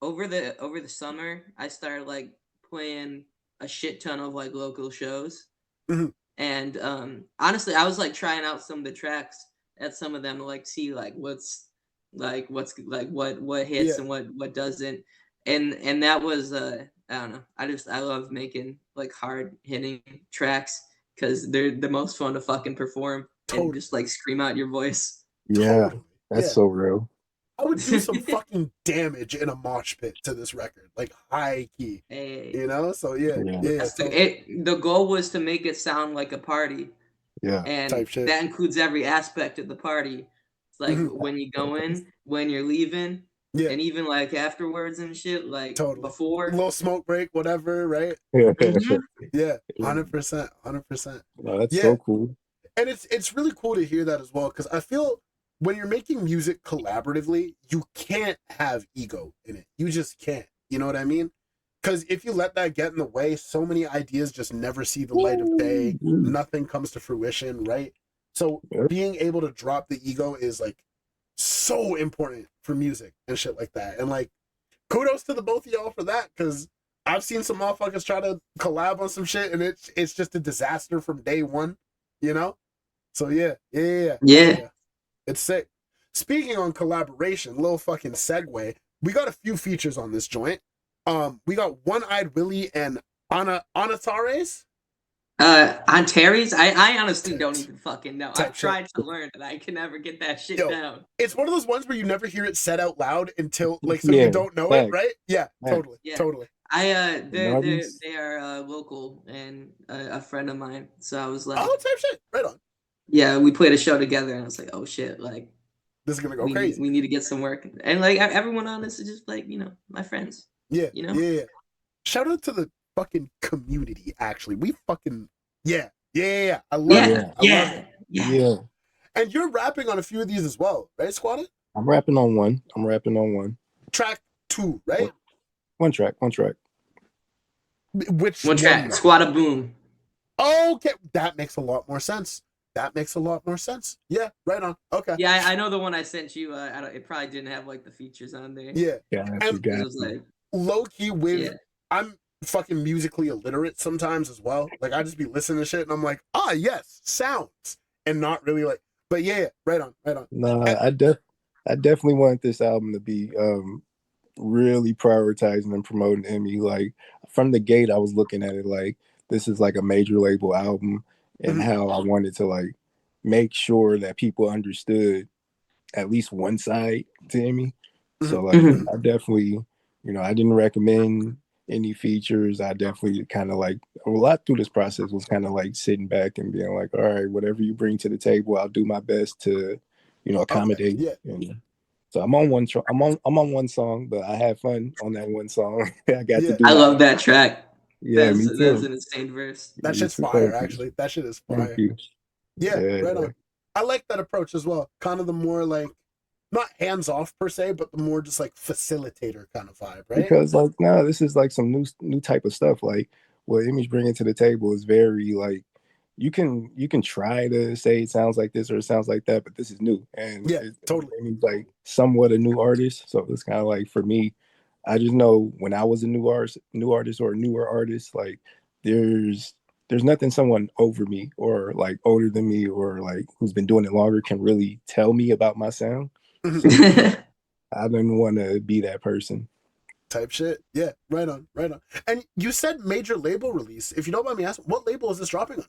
C: over the summer I started like playing a shit ton of like local shows. And honestly I was like trying out some of the tracks at some of them to like see like what's what hits and what doesn't. And that was I don't know. I love making like hard hitting tracks because they're the most fun to fucking perform and just like scream out your voice.
D: Yeah, that's so real.
B: I would do some fucking damage in a mosh pit to this record, like high key.
C: Hey.
B: You know, so
C: the goal was to make it sound like a party.
D: Yeah,
C: and that includes every aspect of the party. It's like when you go in, when you're leaving, and even like afterwards and shit, like before.
B: A little smoke break, whatever, right?
D: Yeah,
B: 100%, 100%.
D: No, that's so cool.
B: And it's really cool to hear that as well, because I feel when you're making music collaboratively, you can't have ego in it. You just can't. You know what I mean? Because if you let that get in the way, so many ideas just never see the light of day. Nothing comes to fruition, right? So being able to drop the ego is like so important for music and shit like that. And like, kudos to the both of y'all for that, because I've seen some motherfuckers try to collab on some shit and it's just a disaster from day one, you know? So yeah. It's sick. Speaking on collaboration, little fucking segue, we got a few features on this joint. We got One-Eyed Willie and Anatares.
C: Antares? I honestly don't even fucking know. I've tried to learn and I can never get that shit down.
B: It's one of those ones where you never hear it said out loud until like you don't know it, right? Yeah, totally.
C: They are local and a friend of mine. So I was like,
B: oh, type shit, right on.
C: Yeah, we played a show together, and I was like, "Oh shit! Like,
B: this is gonna go crazy.
C: We need to get some work." And like everyone on this is just like my friends.
B: Yeah,
C: you know.
B: Yeah. Shout out to the fucking community. Actually, we fucking I love it. I love it. And you're rapping on a few of these as well, right, Squadda?
D: I'm rapping on one.
B: Track 2, right?
D: One track.
B: Which
C: one track? SquaddaBOOM.
B: Okay, that makes a lot more sense. Yeah, right on. Okay.
C: Yeah, I know the one I sent you. It probably didn't have like the features on there.
B: Yeah.
D: And
C: it was like
B: low key with. I'm fucking musically illiterate sometimes as well. Like I just be listening to shit and I'm like, yes, sounds, and not really like. But yeah, right on.
D: No, I definitely want this album to be really prioritizing and promoting Emmy. Like from the gate, I was looking at it like this is like a major label album. And how I wanted to like make sure that people understood at least one side to Emmy. So like I definitely, I didn't recommend any features. I definitely kind of like a lot through this process was kind of like sitting back and being like, all right, whatever you bring to the table, I'll do my best to, accommodate.
B: Okay. Yeah.
D: And so I'm on one. I'm on one song, but I had fun on that one song. I got to do.
C: I love that track.
D: Yeah, me too.
C: That's an insane verse.
B: That shit's fire, actually. That shit is fire.
D: Thank you.
B: Yeah, right on. I like that approach as well. Kind of the more like, not hands off per se, but the more just like facilitator kind of vibe, right?
D: Because like, no, this is like some new type of stuff. Like what Emmy's bringing to the table is very like you can try to say it sounds like this or it sounds like that, but this is new, and
B: Yeah, totally.
D: Emmy's like somewhat a new artist, so it's kind of like for me, I just know when I was a new artist or a newer artist, like there's nothing someone over me or like older than me or like who's been doing it longer can really tell me about my sound. So I didn't want to be that person.
B: Type shit. Yeah, right on. And you said major label release. If you don't mind me asking, what label is this dropping under?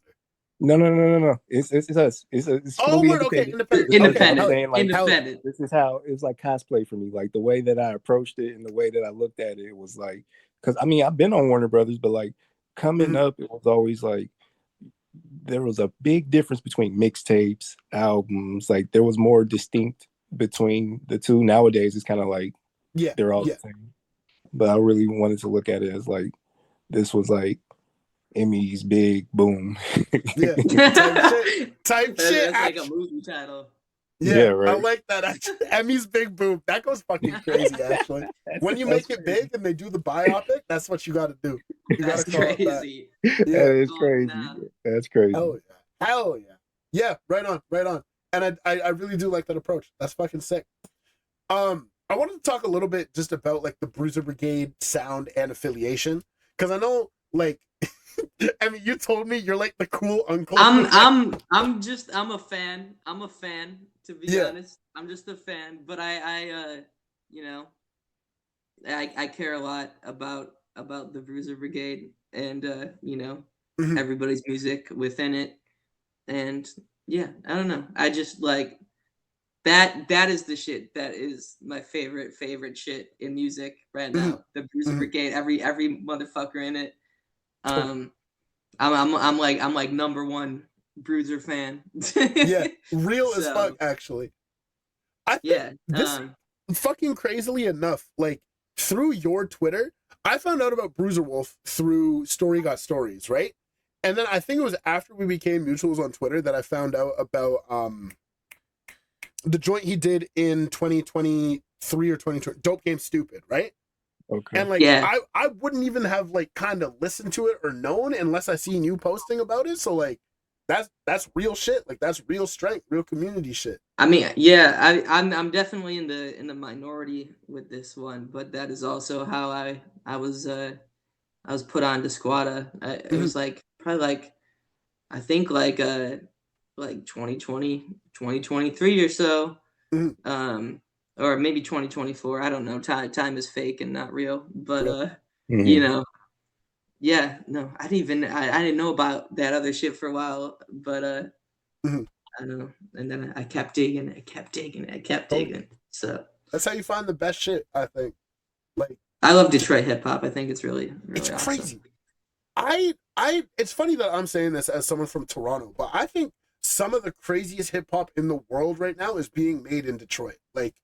D: No. It's us. It's fully
B: word. Okay,
D: independent.
C: Independent.
D: I'm saying, like,
C: Independent.
D: this is how it's like cosplay for me. Like the way that I approached it and the way that I looked at it was like, because I mean I've been on Warner Brothers, but like coming up, it was always like there was a big difference between mixtapes, albums. Like there was more distinct between the two. Nowadays, it's kind of like they're all the same. But I really wanted to look at it as like this was like Emmy's big boom.
B: Yeah, type shit.
C: That's like a movie title.
B: Yeah,
D: right.
B: I like that. Actually. Emmy's big boom. That goes fucking crazy. Actually, when you make it big and they do the biopic, that's what you got to do. You got to call it that.
D: Yeah, that is crazy. That's crazy.
B: Hell yeah. Yeah, right on. And I really do like that approach. That's fucking sick. I wanted to talk a little bit just about like the Bruiser Brigade sound and affiliation, because I know like I mean you told me you're like the cool uncle.
C: I'm a fan. I'm a fan, to be honest. I'm just a fan, but I you know, I care a lot about the Bruiser Brigade and you know, everybody's music within it. And yeah, I don't know. I just like that is the shit that is my favorite shit in music right now. The Bruiser Brigade, every motherfucker in it. I'm like number one Bruiser fan.
B: Yeah, real as fuck actually. I think this fucking crazily enough, like through your Twitter, I found out about Bruiser Wolf through Story Got Stories, right? And then I think it was after we became mutuals on Twitter that I found out about the joint he did in 2023 or 2020, Dope Game Stupid, right?
D: Okay.
B: And like I wouldn't even have like kind of listened to it or known unless I seen you posting about it. So like that's real shit. Like that's real strength, real community shit.
C: I mean, yeah, I'm definitely in the minority with this one, but that is also how I was put on to Squadda. It was like probably like I think like 2020, 2023 or so. Or maybe 2024. I don't know. Time is fake and not real. But you know, yeah, no, I didn't know about that other shit for a while. But I don't know. And then I kept digging. So
B: that's how you find the best shit, I think. Like
C: I love Detroit hip hop. I think it's really
B: it's
C: awesome.
B: crazy. It's funny that I'm saying this as someone from Toronto, but I think some of the craziest hip hop in the world right now is being made in Detroit. Like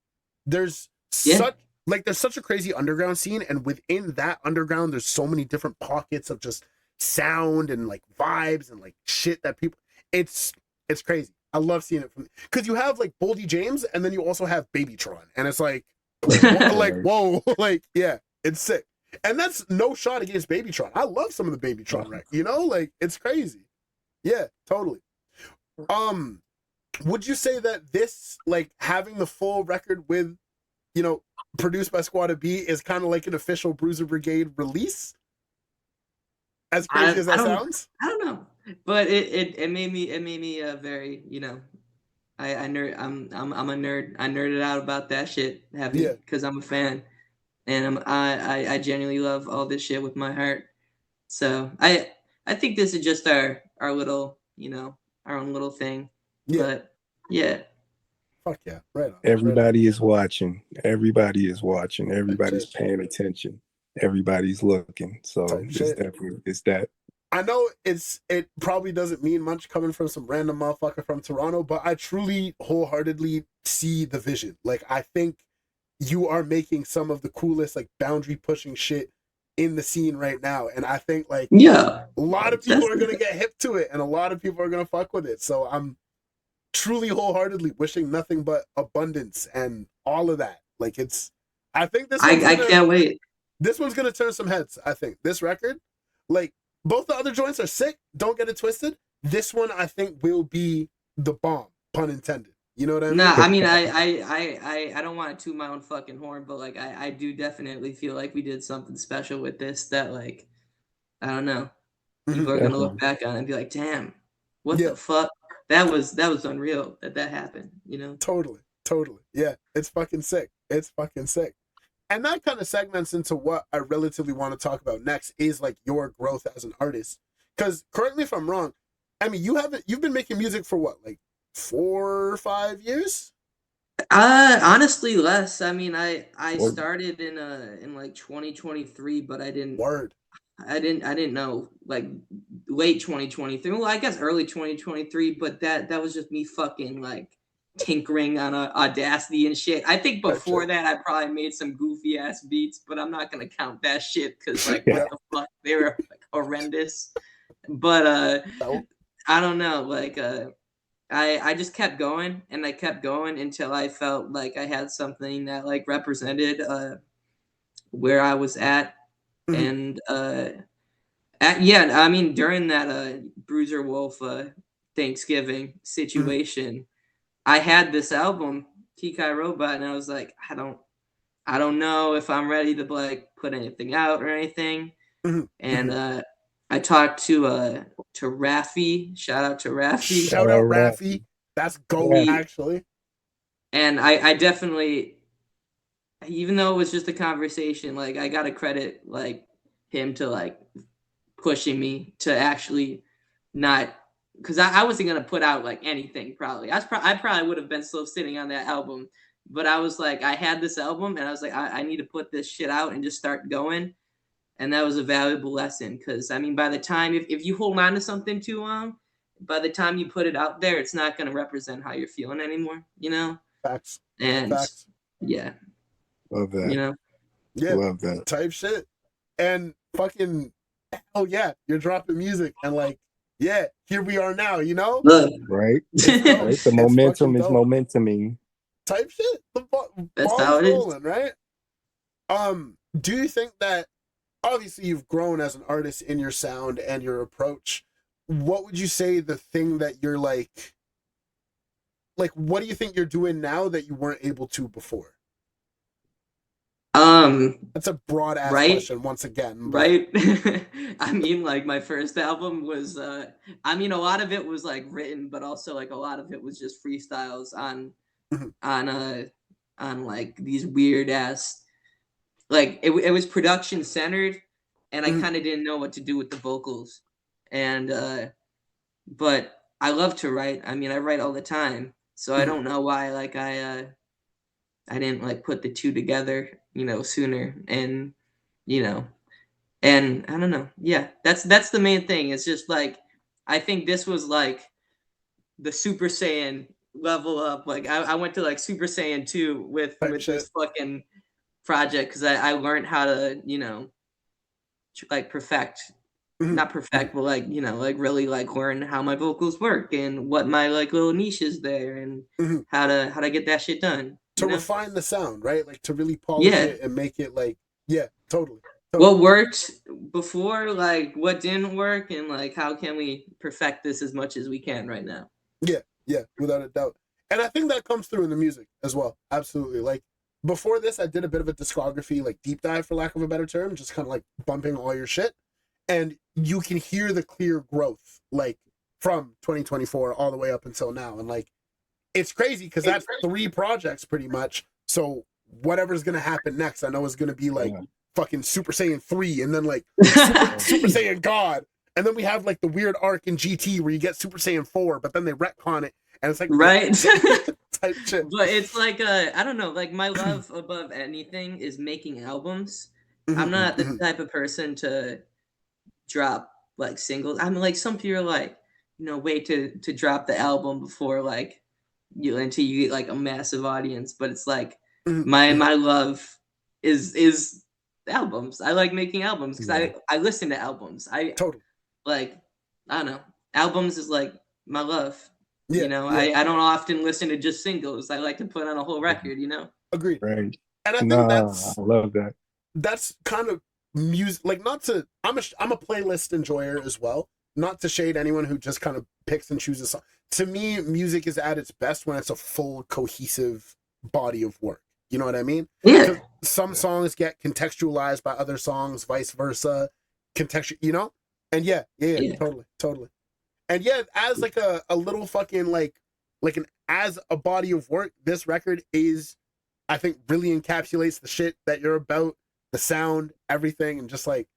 B: there's such a crazy underground scene, and within that underground there's so many different pockets of just sound and like vibes and like shit that people it's crazy. I love seeing it from because you have like Boldy James and then you also have Babytron, and it's like whoa, like yeah, it's sick. And that's no shot against Babytron. I love some of the Babytron rec, you know, like it's crazy. Yeah, totally. Would you say that this, like having the full record with, you know, produced by Squadda B is kind of like an official Bruiser Brigade release? As crazy as that sounds?
C: I don't know. But it made me very, you know, I'm a nerd. I nerded out about that shit heavy because I'm a fan. And I genuinely love all this shit with my heart. So I think this is just our little, you know, our own little thing. Yeah. But yeah.
B: Fuck yeah. Right on.
D: Everybody is watching. Everybody is watching. Everybody's paying attention. Everybody's looking. So it's that.
B: I know it probably doesn't mean much coming from some random motherfucker from Toronto, but I truly wholeheartedly see the vision. Like I think you are making some of the coolest like boundary pushing shit in the scene right now, and I think like a lot of people are gonna get hip to it and a lot of people are gonna fuck with it. So I'm truly wholeheartedly wishing nothing but abundance and all of that. Like I think this I can't wait. This one's gonna turn some heads. I think this record, like Both the other joints are sick. Don't get it twisted. This one I think will be the bomb, pun intended. You know what I mean?
C: Nah, I mean, I don't want to toot my own fucking horn, but like, I do definitely feel like we did something special with this that, like, I don't know, people are gonna look back on it and be like, damn, what the fuck? That was unreal that happened, you know?
B: Totally. Yeah, it's fucking sick. It's fucking sick. And that kind of segments into what I relatively want to talk about next is like your growth as an artist. Because correct me if I'm wrong, I mean, you've been making music for what, like 4 or 5 years?
C: Honestly, less. I mean, I started in like 2023, but I didn't know, like, late 2023. Well, I guess early 2023, but that was just me fucking like tinkering on Audacity and shit. I think before that I probably made some goofy ass beats, but I'm not gonna count that shit because like what the fuck, they were like horrendous. But I don't know, like I just kept going and I kept going until I felt like I had something that like represented where I was at. And I mean, during that Bruiser Wolf Thanksgiving situation, I had this album, Kikai Robot, and I was like, I don't know if I'm ready to like put anything out or anything. And I talked to Raffi. Shout out to Raffi.
B: Shout out Raffi. That's gold, actually.
C: And I definitely, even though it was just a conversation, like I gotta credit like him to like pushing me to actually not, because I wasn't gonna put out like anything probably. I probably would have been still sitting on that album, but I was like, I had this album and I was like, I need to put this shit out and just start going. And that was a valuable lesson because I mean, by the time if you hold on to something too long, by the time you put it out there, it's not gonna represent how you're feeling anymore, you know?
B: Facts.
C: And yeah.
D: Love that.
C: You know?
B: Yeah.
D: Love that.
B: Type shit. And fucking, oh yeah, you're dropping music and like, yeah, here we are now, you know?
C: Look.
D: Right? Right? The momentum is momentuming.
B: Type shit. The
C: That's
B: ball
C: how
B: is
C: it
B: rolling, right? Do you think that obviously you've grown as an artist in your sound and your approach? What would you say the thing that you're like what do you think you're doing now that you weren't able to before? That's a broad ass question once again. But...
C: Right? I mean, like my first album was I mean a lot of it was like written, but also like a lot of it was just freestyles on like these weird ass, like it was production centered and I kind of didn't know what to do with the vocals. And but I love to write. I mean, I write all the time. So I don't know why like I didn't like put the two together, you know, sooner. And you know, and I don't know. Yeah, that's the main thing. It's just like I think this was like the Super Saiyan level up. Like I went to like Super Saiyan 2 with this fucking project because I learned how to, you know, like perfect, not perfect, but like, you know, like really like learn how my vocals work and what my like little niche is there and how to get that shit done.
B: To refine the sound, right? Like to really polish it and make it like, totally.
C: What worked before, like what didn't work, and like how can we perfect this as much as we can right now?
B: Yeah, without a doubt. And I think that comes through in the music as well. Absolutely. Like before this, I did a bit of a discography, like deep dive, for lack of a better term, just kind of like bumping all your shit. And you can hear the clear growth, like from 2024 all the way up until now. And like, it's crazy because that's 3 projects pretty much. So whatever's going to happen next, I know is going to be like fucking Super Saiyan 3 and then like Super Saiyan God. And then we have like the weird arc in GT where you get Super Saiyan 4, but then they retcon it. And it's like,
C: right.
B: Type shit.
C: But it's like, I don't know, like my love above anything is making albums. I'm not the type of person to drop like singles. I mean, like some people are like, you know, wait to drop the album before like until you get like a massive audience. But it's like my love is albums. I like making albums because I listen to albums.
B: Totally.
C: Like, I don't know. Albums is like my love. You know, I don't often listen to just singles. I like to put on a whole record, you know?
B: Agreed.
D: Right.
B: And I think
D: I love that.
B: That's kind of music, like, not to, I'm a playlist enjoyer as well. Not to shade anyone who just kind of picks and chooses song. To me, music is at its best when it's a full cohesive body of work. You know what I mean?
C: Yeah.
B: Some songs get contextualized by other songs, vice versa. You know? And yeah, totally. And yeah, as like a little fucking like an as a body of work, this record is, I think, really encapsulates the shit that you're about, the sound, everything, and just like,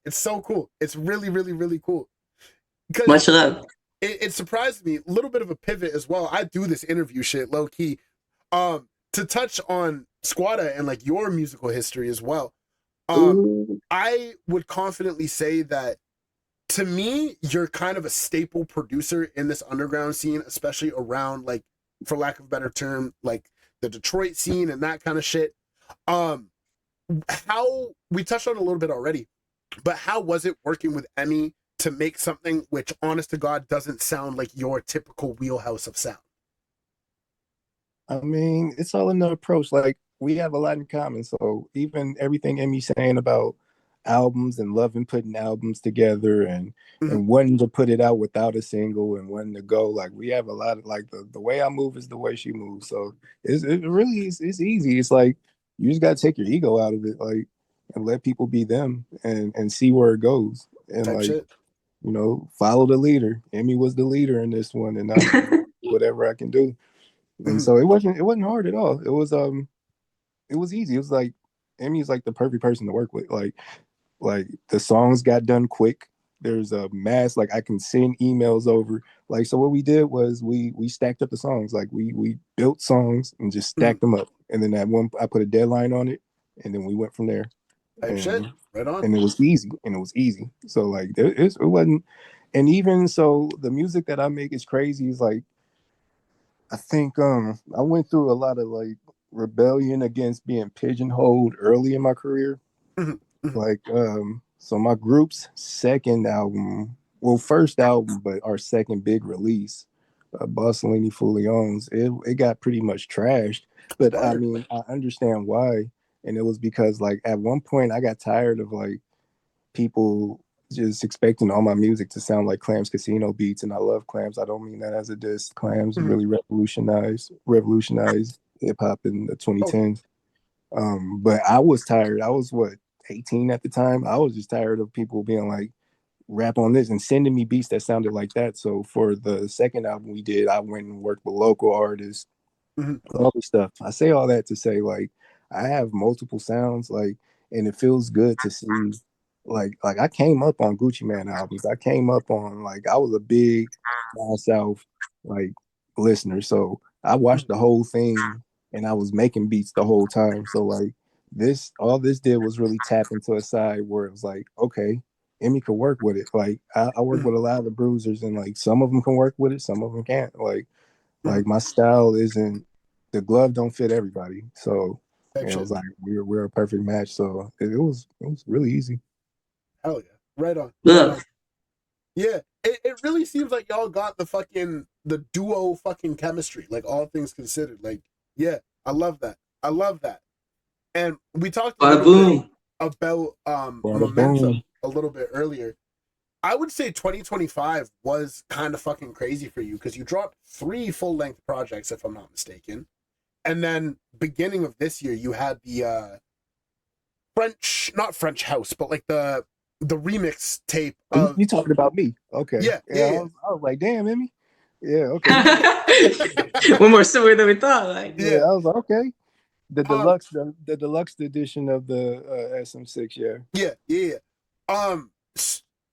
B: it's so cool. It's really, really, really cool.
C: Much
B: Because
C: love.
B: it surprised me, a little bit of a pivot as well. I do this interview shit low key. To touch on Squadda and like your musical history as well. I would confidently say that, to me, you're kind of a staple producer in this underground scene, especially around, like, for lack of a better term, like the Detroit scene and that kind of shit. How we touched on it a little bit already, but how was it working with Emmy to make something which, honest to God, doesn't sound like your typical wheelhouse of sound?
D: I mean, it's all in the approach. Like, we have a lot in common. So even everything Emmy's saying about albums and loving putting albums together and wanting to put it out without a single and wanting to go, like, we have a lot of, like, the way I move is the way she moves. So it really is, it's easy. It's like, you just got to take your ego out of it, like, and let people be them and see where it goes. And
B: Type
D: like,
B: shit.
D: you know, follow the leader. Emmy was the leader in this one, and I'm whatever I can do. And so it wasn't hard at all. It was easy. It was like, Emmy's like the perfect person to work with. Like the songs got done quick. There's a mass, like, I can send emails over. Like, so what we did was we stacked up the songs. Like, we built songs and just stacked them up. And then that one, I put a deadline on it, and then we went from there.
B: Type shit. Right on.
D: And it was easy. So like, it wasn't. And even so, the music that I make is crazy. It's like, I think I went through a lot of, like, rebellion against being pigeonholed early in my career. Like, so my group's second album, well, first album, but our second big release, Bossellini Fugliones, it got pretty much trashed. But I mean, I understand why. And it was because, like, at one point I got tired of, like, people just expecting all my music to sound like Clams Casino beats, and I love Clams. I don't mean that as a diss. Clams really revolutionized hip hop in the 2010s. But I was tired. I was 18 at the time. I was just tired of people being like, rap on this and sending me beats that sounded like that. So for the second album we did, I went and worked with local artists, all the stuff. I say all that to say, like, I have multiple sounds, like, and it feels good to see, like I came up on Gucci Man albums. I came up on, like, I was a big Down South, like, listener. So I watched the whole thing and I was making beats the whole time. So like, all this did was really tap into a side where it was like, okay, Emmy could work with it. Like, I work with a lot of the bruisers, and like, some of them can work with it, some of them can't. Like my style isn't, the glove don't fit everybody. So it was like, we're a perfect match. So it was really easy.
B: Hell yeah. Right on. Right on. Yeah. It really seems like y'all got the duo fucking chemistry, like, all things considered. Like, yeah, I love that. And we talked a little bit about momentum a little bit earlier. I would say 2025 was kind of fucking crazy for you, because you dropped 3 full-length projects, if I'm not mistaken. And then beginning of this year, you had the not French House, but like the remix tape of...
D: You talking about me? Okay.
B: Yeah.
D: I was like, damn, Emmy. Yeah, okay.
C: We're more similar than we thought. Like,
D: yeah, I was like, okay. The deluxe edition of the SM6,
B: yeah.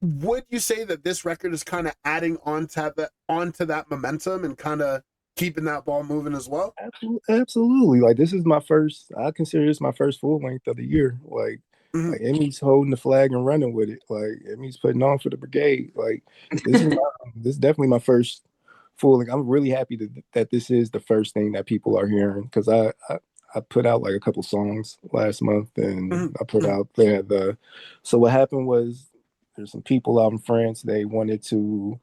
B: Would you say that this record is kind of adding onto that momentum and kind of keeping that ball moving as well?
D: Absolutely. Like, this is I consider this my first full length of the year. Like, like, Emmy's holding the flag and running with it. Like, Emmy's putting on for the brigade. Like, this is definitely my first full. Like, I'm really happy that this is the first thing that people are hearing, because I put out like a couple songs last month, and I put out there so what happened was, there's some people out in France, they wanted to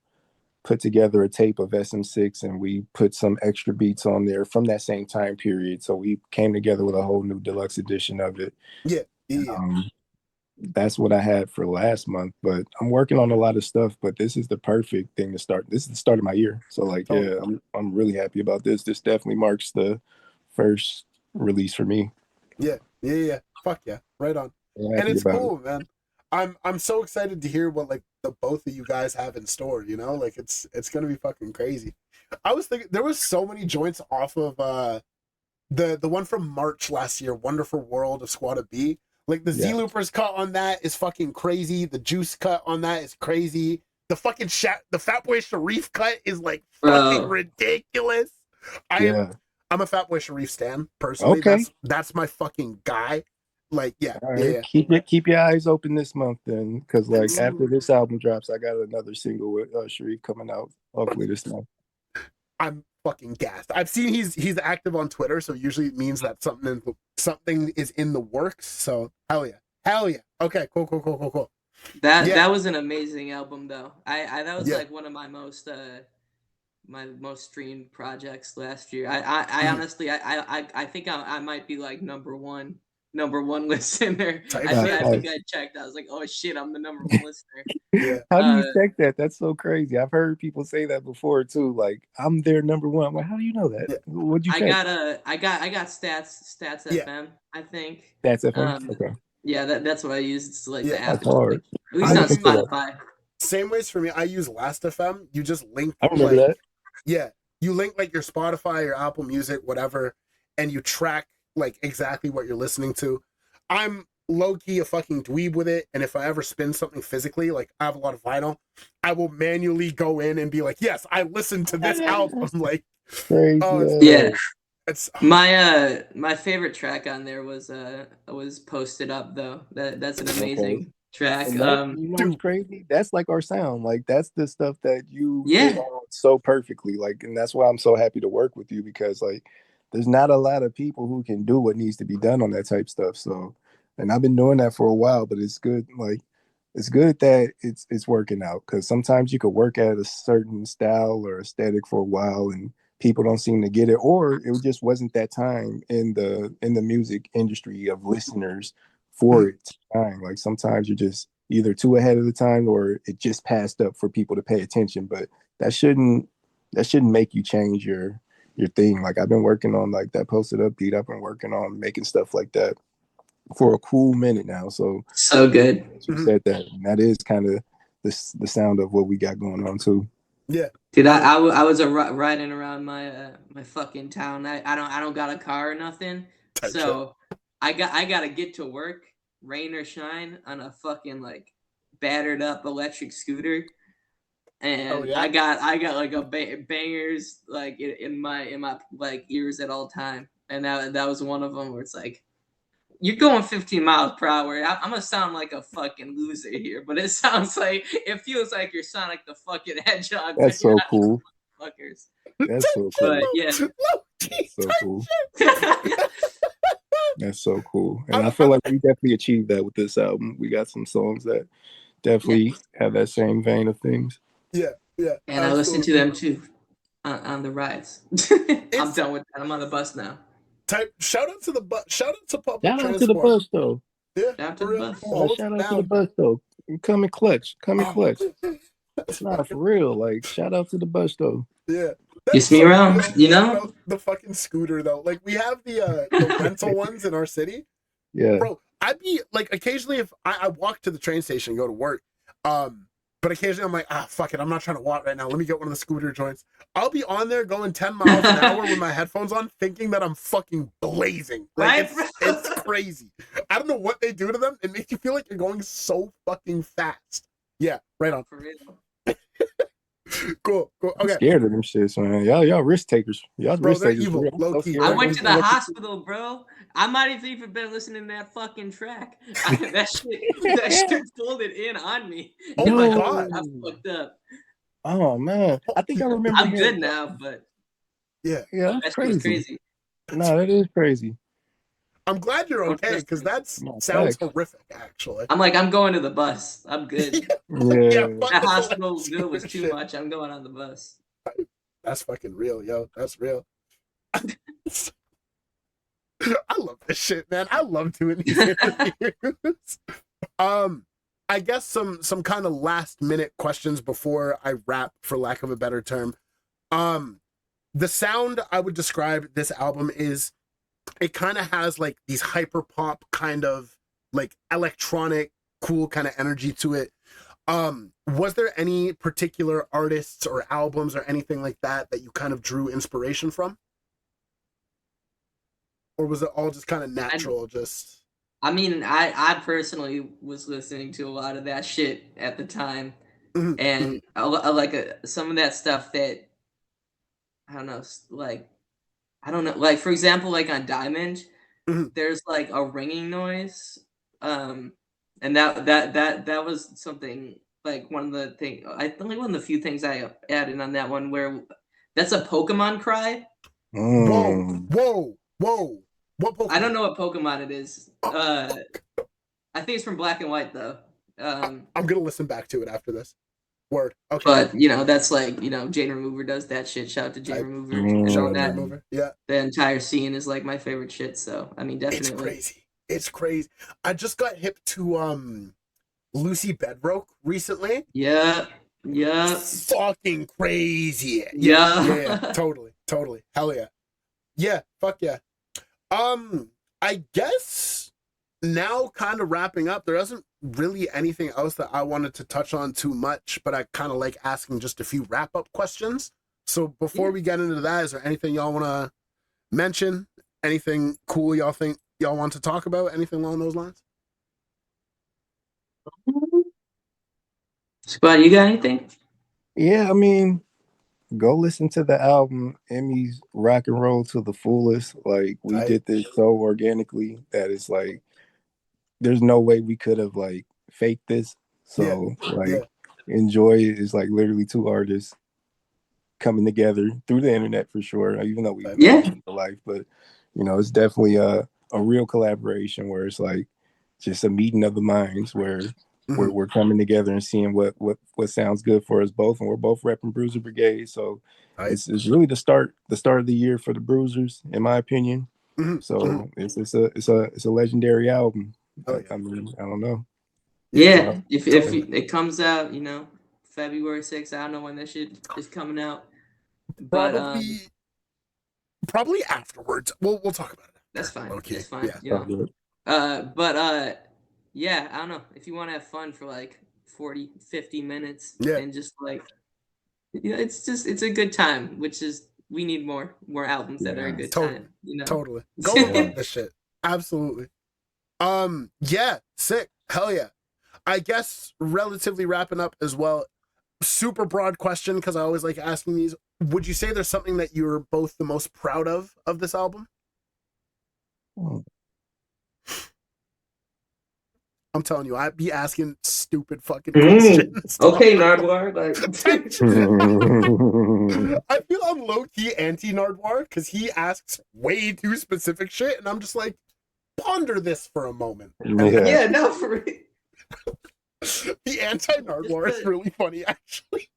D: put together a tape of SM6, and we put some extra beats on there from that same time period. So we came together with a whole new deluxe edition of it.
B: Yeah.
D: that's what I had for last month. But I'm working on a lot of stuff. But this is the perfect thing to start. This is the start of my year. So like, yeah, I'm really happy about this. This definitely marks the first release for me.
B: Yeah. Fuck yeah, right on.
D: I'm
B: And
D: happy
B: it's
D: about
B: cool, man. I'm so excited to hear what like the both of you guys have in store. You know, like it's gonna be fucking crazy. I was thinking there was so many joints off of the one from March last year, Wonderful World of Squadda B. Like the Z Loopers cut on that is fucking crazy. The Juice cut on that is crazy. The fucking the Fatboy Sharif cut is like fucking ridiculous. I'm a Fatboy Sharif stan personally.
D: Okay.
B: That's my fucking guy. Like yeah.
D: Keep your eyes open this month then, because like after this album drops, I got another single with Sharif coming out hopefully this month.
B: I'm fucking gassed. I've seen he's active on Twitter, so usually it means that something is in the works. So hell yeah. Okay, cool.
C: That was an amazing album though. I that was like one of my most streamed projects last year. I honestly I think I might be like number one listener. I think I checked. I was like, oh shit, I'm the number one listener.
D: How do you check that? That's so crazy. I've heard people say that before too. Like, I'm their number one. I'm like, how do you know that? What'd you check?
C: I got stats FM, I think.
D: Stats FM. Okay.
C: Yeah, that's what I use. It's like the app.
D: That's hard.
C: At least on Spotify.
B: Same ways for me. I use Last FM. You just link.
D: I remember that.
B: Yeah, you link like your Spotify, your Apple Music, whatever, and you track like exactly what you're listening to. I'm low-key a fucking dweeb with it, and if I ever spin something physically, like I have a lot of vinyl, I will manually go in and be like, yes, I listened to this album. Like, it's
C: my favorite track on there was Posted Up though. That's an amazing track.
D: You know what's crazy? That's like our sound. Like that's the stuff that you hit on so perfectly. Like, and that's why I'm so happy to work with you, because like there's not a lot of people who can do what needs to be done on that type stuff. So, and I've been doing that for a while, but it's good. Like, it's good that it's working out, because sometimes you could work at a certain style or aesthetic for a while and people don't seem to get it, or it just wasn't that time in the music industry of listeners for it. Like sometimes you're just either too ahead of the time or it just passed up for people to pay attention. But that shouldn't make you change your thing. Like I've been working on like that Posted Up beat. I've been working on making stuff like that for a cool minute now. So
C: good.
D: You said that, and that is kind of the sound of what we got going on too.
B: Yeah,
C: dude, I was riding around my my fucking town. I don't got a car or nothing, so I gotta get to work, rain or shine, on a fucking like battered up electric scooter, and I got like a bangers like in my like ears at all time, and that was one of them where it's like, you're going 15 miles per hour. I'm gonna sound like a fucking loser here, but it feels like you're Sonic the fucking Hedgehog.
D: That's so cool.
C: Fuckers.
D: That's so cool.
C: But yeah,
D: that's so cool. That's so cool. And I feel like we definitely achieved that with this album. We got some songs that definitely have that same vein of things.
B: Yeah.
C: And I listen to them too on the rides. I'm done with that. I'm on the bus now.
B: Shout out to the bus. Shout out to public
D: transport.
B: Shout
D: out to the bus though.
B: Yeah,
C: shout out to the bus.
D: Shout out to the bus though. Come in clutch. It's not for real. Like, shout out to the bus though.
B: Yeah.
C: Gets me around, you know?
B: The fucking scooter though. Like we have the rental ones in our city.
D: Yeah.
B: Bro, I'd be like occasionally if I walk to the train station and go to work. But occasionally I'm like, fuck it, I'm not trying to walk right now. Let me get one of the scooter joints. I'll be on there going 10 miles an hour with my headphones on, thinking that I'm fucking blazing. Like it's crazy. I don't know what they do to them. It makes you feel like you're going so fucking fast. Yeah, right on.
C: For real.
B: Cool. Okay.
D: I'm scared of them shits, man. Y'all risk takers. Y'all risk takers.
B: Evil, low key.
C: I went to the hospital, bro. I might have even been listening to that fucking track. That shit folded in on me.
B: Oh my god,
C: I fucked up.
D: Oh man, I think I remember.
C: I'm good now, but
D: yeah,
C: that's crazy.
D: No, that is crazy.
B: I'm glad you're okay, because that sounds horrific, actually.
C: I'm going to the bus. I'm good.
D: Yeah.
C: That hospital bill was too much. I'm going on the bus.
B: That's fucking real, yo. That's real. I love this shit, man. I love doing these interviews. I guess some kind of last minute questions before I wrap, for lack of a better term. The sound I would describe this album is, it kind of has like these hyper pop kind of like electronic cool kind of energy to it. Was there any particular artists or albums or anything like that that you kind of drew inspiration from? Or was it all just kind of natural?
C: I mean, I personally was listening to a lot of that shit at the time,
B: Mhm,
C: and I like some of that stuff that I don't know, like I don't know, like for example, like on Diamond,
B: mhm.
C: there's like a ringing noise, and that was something like one of the thing I think like one of the few things I added on that one where that's a Pokemon cry.
B: Whoa,
D: Mm.
B: whoa, whoa! What
C: I don't
B: Pokemon?
C: know what Pokemon it is.
B: Oh,
C: I think it's from Black and White though.
B: I'm gonna listen back to it after this. Word. Okay.
C: But you know, that's like, you know, Jane Remover does that shit. Shout out to Jane
B: Type.
C: Remover. And
B: Shout
C: then
B: out Jay
C: that
D: Mm.
B: Mover. Yeah.
C: the entire scene is like my favorite shit. So I mean
B: It's
C: definitely.
B: crazy. It's crazy. I just got hip to Lucy Bedroque recently.
C: Yeah. Yeah.
B: Fucking crazy. Yeah. Yeah. Yeah.
C: Yeah.
B: Totally. Totally. Hell yeah. Yeah. Fuck yeah. I guess now kind of wrapping up, there isn't really anything else that I wanted to touch on too much, but I kind of like asking just a few wrap up questions. So before
C: Yeah.
B: we get into that, is there anything y'all want to mention? Anything cool y'all think y'all want to talk about? Anything along those lines?
C: Squad, you got anything?
D: Yeah, I mean, go listen to the album Emmy's Rock and Roll to the Fullest. Like we
B: Tight.
D: did this so organically that it's like there's no way we could have like faked this. So like
B: Yeah.
D: enjoy it. It's like literally two artists coming together through the internet for sure. Even though we
B: Right.
C: Yeah.
D: in real life, but you know, it's definitely a real collaboration where it's like just a meeting of the minds where
B: Mhm.
D: we're coming together and seeing what sounds good for us both, and we're both repping Bruiser Brigade. So
B: Right.
D: it's really the start of the year for the Bruisers, in my opinion.
B: Mhm.
D: So
B: Mhm.
D: it's a legendary album.
B: Oh yeah.
D: I mean, I don't know.
C: Yeah. If
B: Totally.
C: it comes out, you know, February 6th, I don't know when that shit is coming out. But
B: Probably afterwards. We'll talk about it.
C: that's fine.
B: Okay.
C: That's fine.
B: Yeah.
C: You know. Yeah, I don't know. If you want to have fun for like 40, 50 minutes
B: Yeah.
C: and just like, you know, it's a good time, which is we need more albums that are a
D: Yeah.
C: good
B: Totally.
C: time, you know.
B: Totally. Go look this shit. Absolutely. Yeah, sick. Hell yeah. I guess relatively wrapping up as well. Super broad question because I always like asking these. Would you say there's something that you're both the most proud of this album? I'm telling you, I'd be asking stupid fucking questions.
C: Okay, Nardwar. Like,
B: I feel I'm low key anti Nardwar because he asks way too specific shit, and I'm just like, ponder this for a moment.
D: Yeah.
C: yeah, no, for real.
B: The anti Nardwar is really funny, actually.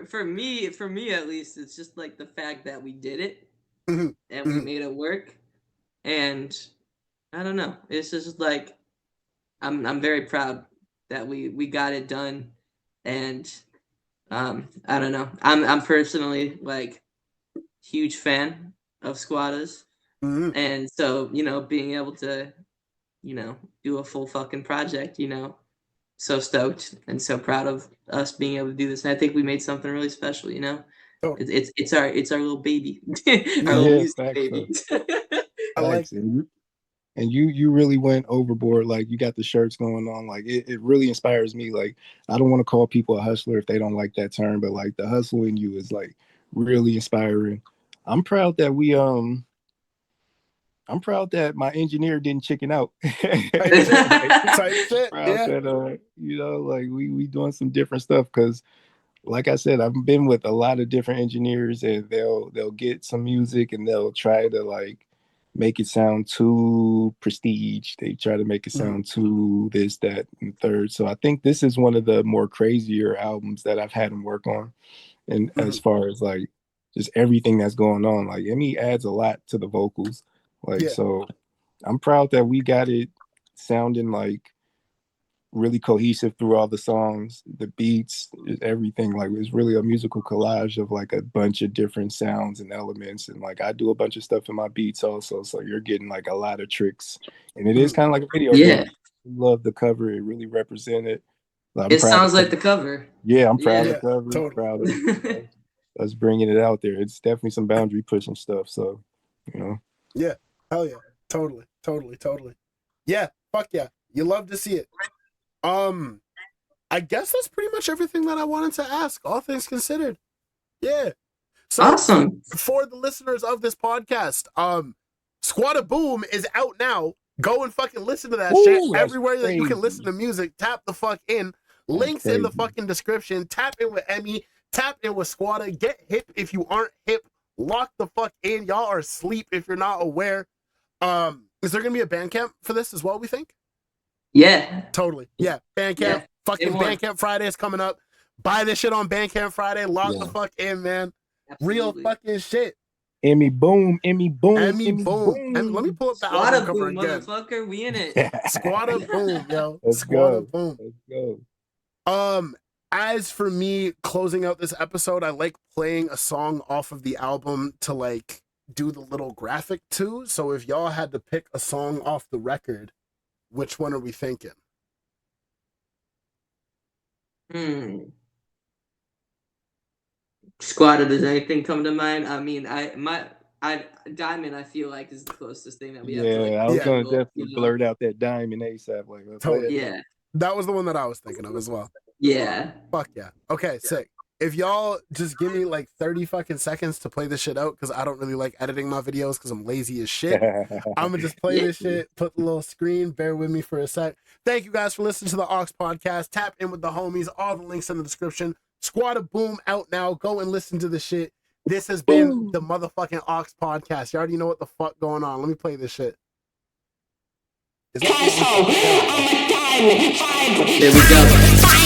C: For me at least, it's just like the fact that we did it
B: Mhm,
C: and we
B: mhm.
C: made it work, and I don't know. It's just like I'm very proud that we got it done, and I don't know. I'm personally like huge fan of Squaddas,
B: Mhm.
C: and so you know being able to you know do a full fucking project, you know, so stoked and so proud of us being able to do this. And I think we made something really special, you know.
B: Totally.
C: It's our little baby, our
B: Yeah.
C: little
D: Yeah,
C: music
D: facts,
C: baby.
B: I like
D: facts. And you really went overboard. Like you got the shirts going on. Like it really inspires me. Like I don't want to call people a hustler if they don't like that term, but like the hustle in you is like really inspiring. I'm proud that I'm proud that my engineer didn't chicken out.
B: type shit.
D: Like,
B: Type shit.
D: proud
B: Yeah.
D: that you know, like we doing some different stuff because like I said, I've been with a lot of different engineers and they'll get some music and they'll try to like make it sound too prestige. They try to make it
B: Mhm,
D: sound too this, that, and third. So I think this is one of the more crazier albums that I've had him work on. And as
B: mhm.
D: far as like just everything that's going on, like Emmy adds a lot to the vocals. Like
B: Yeah.
D: so I'm proud that we got it sounding like really cohesive through all the songs, the beats, everything. Like it's really a musical collage of like a bunch of different sounds and elements. And like I do a bunch of stuff in my beats also, so you're getting like a lot of tricks. And it is kind of like a video game. Love the cover; it really represented.
C: It sounds like the cover.
D: Yeah, I'm proud of the cover.
B: Totally.
D: Proud of us bringing it out there. It's definitely some boundary pushing stuff. So, you know.
B: Yeah, hell yeah, totally. Yeah, fuck yeah, you love to see it. I guess that's pretty much everything that I wanted to ask, all things considered. Yeah. So
C: awesome.
B: For the listeners of this podcast, SquaddaBOOM is out now. Go and fucking listen to that shit everywhere that you can listen to music. Tap the fuck in. Links in the fucking description. Tap in with Emmy. Tap in with Squadda. Get hip if you aren't hip. Lock the fuck in. Y'all are asleep if you're not aware. Is there gonna be a Bandcamp for this as well, we think?
C: Yeah.
B: Totally. Yeah. Bandcamp. Yeah. Fucking Bandcamp Friday is coming up. Buy this shit on Bandcamp Friday. Lock the fuck in, man.
C: Absolutely.
B: Real fucking shit.
D: EmmyBOOM, EmmyBOOM,
B: EmmyBOOM. And let me pull up the album cover again.
C: Motherfucker, we in it.
B: SquaddaBOOM, yo.
D: Let's
B: SquaddaBOOM.
D: Let's go.
B: As for me closing out this episode, I like playing a song off of the album to like do the little graphic too. So if y'all had to pick a song off the record, which one are we thinking?
C: Squadda, does anything come to mind? I mean, Diamond, I feel like is the closest thing that we have.
D: Yeah, I was gonna definitely blurt out that Diamond ASAP. Like,
B: totally.
C: Yeah,
B: that was the one that I was thinking of as well.
C: Yeah.
B: Fuck yeah. Okay, sick. If y'all just give me like 30 fucking seconds to play this shit out, because I don't really like editing my videos because I'm lazy as shit. I'm gonna just play this shit, put the little screen, bear with me for a sec. Thank you guys for listening to the Aux Podcast. Tap in with the homies, all the links in the description. SquaddaBOOM out now. Go and listen to the shit. This has been the motherfucking Aux Podcast. You already know what the fuck going on. Let me play this shit.
C: There we go.